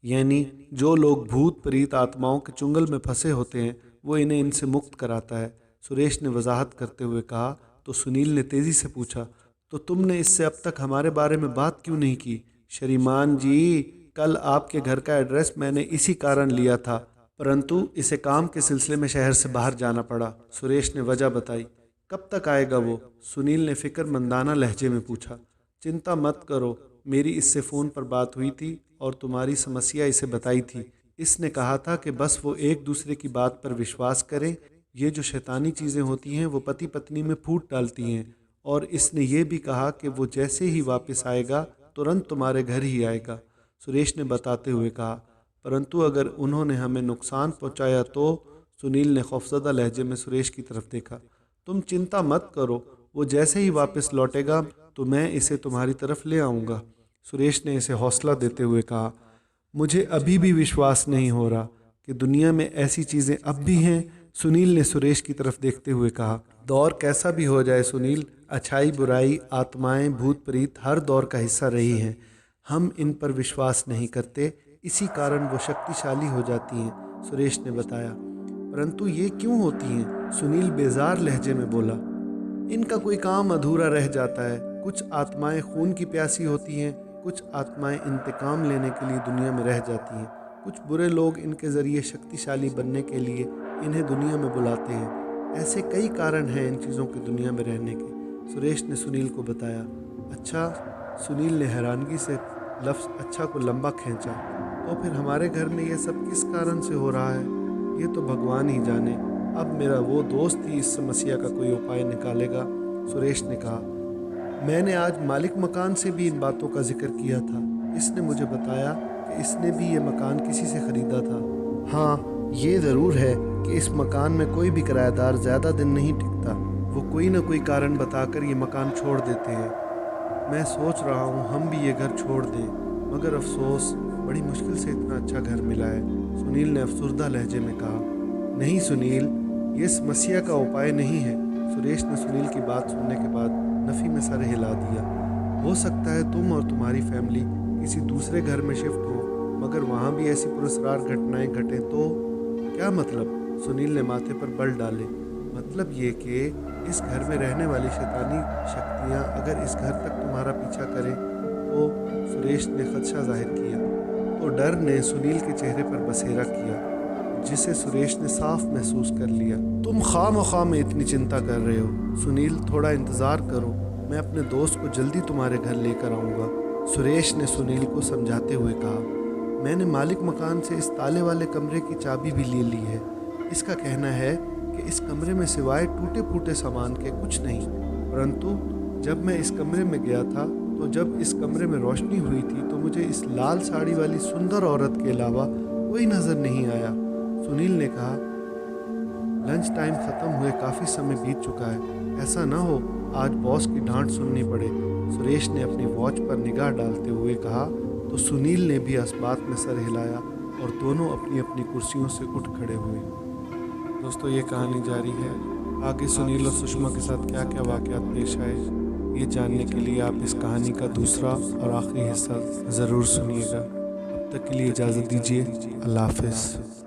यानी जो लोग भूत प्रेत आत्माओं के चुंगल में फंसे होते हैं वो इन्हें इनसे मुक्त कराता है। सुरेश ने वजाहत करते हुए कहा तो सुनील ने तेज़ी से पूछा, तो तुमने इससे अब तक हमारे बारे में बात क्यों नहीं की? श्रीमान जी, कल आपके घर का एड्रेस मैंने इसी कारण लिया था, परंतु इसे काम के सिलसिले में शहर से बाहर जाना पड़ा। सुरेश ने वजह बताई। कब तक आएगा वो? सुनील ने फ़िक्रमंदाना लहजे में पूछा। चिंता मत करो, मेरी इससे फ़ोन पर बात हुई थी और तुम्हारी समस्या इसे बताई थी। इसने कहा था कि बस वो एक दूसरे की बात पर विश्वास करें, ये जो शैतानी चीज़ें होती हैं वो पति पत्नी में फूट डालती हैं, और इसने ये भी कहा कि वो जैसे ही वापस आएगा तुरंत तुम्हारे घर ही आएगा। सुरेश ने बताते हुए कहा, परंतु अगर उन्होंने हमें नुकसान पहुंचाया तो? सुनील ने खौफजदा लहजे में सुरेश की तरफ देखा। तुम चिंता मत करो, वो जैसे ही वापस लौटेगा तो मैं इसे तुम्हारी तरफ ले आऊँगा। सुरेश ने इसे हौसला देते हुए कहा, मुझे अभी भी विश्वास नहीं हो रहा कि दुनिया में ऐसी चीज़ें अब भी हैं। सुनील ने सुरेश की तरफ देखते हुए कहा, दौर कैसा भी हो जाए सुनील, अच्छाई बुराई आत्माएं भूत प्रीत हर दौर का हिस्सा रही हैं। हम इन पर विश्वास नहीं करते, इसी कारण वो शक्तिशाली हो जाती हैं, सुरेश ने बताया। परंतु ये क्यों होती हैं? सुनील बेजार लहजे में बोला, इनका कोई काम अधूरा रह जाता है। कुछ आत्माएं खून की प्यासी होती हैं, कुछ आत्माएं इंतकाम लेने के लिए दुनिया में रह जाती हैं। कुछ बुरे लोग इनके ज़रिए शक्तिशाली बनने के लिए इन्हें दुनिया में बुलाते हैं। ऐसे कई कारण हैं इन चीज़ों की दुनिया में रहने के, सुरेश ने सुनील को बताया। अच्छा, सुनील ने हैरानगी से लफ्ज़ अच्छा को लंबा खींचा। तो फिर हमारे घर में ये सब किस कारण से हो रहा है? ये तो भगवान ही जाने। अब मेरा वो दोस्त ही इस समस्या का कोई उपाय निकालेगा, सुरेश ने कहा। मैंने आज मालिक मकान से भी इन बातों का जिक्र किया था। इसने मुझे बताया कि इसने भी ये मकान किसी से ख़रीदा था। हाँ, ये ज़रूर है कि इस मकान में कोई भी किराएदार ज़्यादा दिन नहीं टिकता। वो कोई ना कोई कारण बताकर ये मकान छोड़ देते हैं। मैं सोच रहा हूँ हम भी ये घर छोड़ दें, मगर अफसोस बड़ी मुश्किल से इतना अच्छा घर मिला है, सुनील ने अफसुर्दा लहजे में कहा। नहीं सुनील, ये समस्या का उपाय नहीं है, सुरेश ने सुनील की बात सुनने के बाद नफ़ी में सर हिला दिया। हो सकता है तुम और तुम्हारी फैमिली किसी दूसरे घर में शिफ्ट हो, मगर वहाँ भी ऐसी पुरस्कार घटनाएं घटें तो? क्या मतलब? सुनील ने माथे पर बल डाले। मतलब ये कि इस घर में रहने वाली शैतानी शक्तियाँ अगर इस घर तक तुम्हारा पीछा करें तो? सुरेश ने खदशा जाहिर किया। तो डर ने सुनील के चेहरे पर बसेरा किया, जिसे सुरेश ने साफ महसूस कर लिया। तुम खामख्वाह में इतनी चिंता कर रहे हो सुनील, थोड़ा इंतज़ार करो, मैं अपने दोस्त को जल्दी तुम्हारे घर लेकर आऊँगा, सुरेश ने सुनील को समझाते हुए कहा। मैंने मालिक मकान से इस ताले वाले कमरे की चाबी भी ले ली है। इसका कहना है कि इस कमरे में सिवाय टूटे फूटे सामान के कुछ नहीं। परंतु जब मैं इस कमरे में गया था तो जब इस कमरे में रोशनी हुई थी तो मुझे इस लाल साड़ी वाली सुंदर औरत के अलावा कोई नज़र नहीं आया, सुनील ने कहा। लंच टाइम ख़त्म हुए काफ़ी समय बीत चुका है, ऐसा ना हो आज बॉस की डांट सुननी पड़े, सुरेश ने अपनी वॉच पर निगाह डालते हुए कहा। तो सुनील ने भी इस बात में सर हिलाया और दोनों अपनी अपनी कुर्सियों से उठ खड़े हुए। दोस्तों, ये कहानी जारी है। आगे सुनील और सुषमा के साथ क्या क्या वाक़यात पेश आए, ये जानने के लिए आप इस कहानी का दूसरा और आखिरी हिस्सा ज़रूर सुनिएगा। अब तक के लिए इजाज़त दीजिए। अल्लाह हाफ़िज़।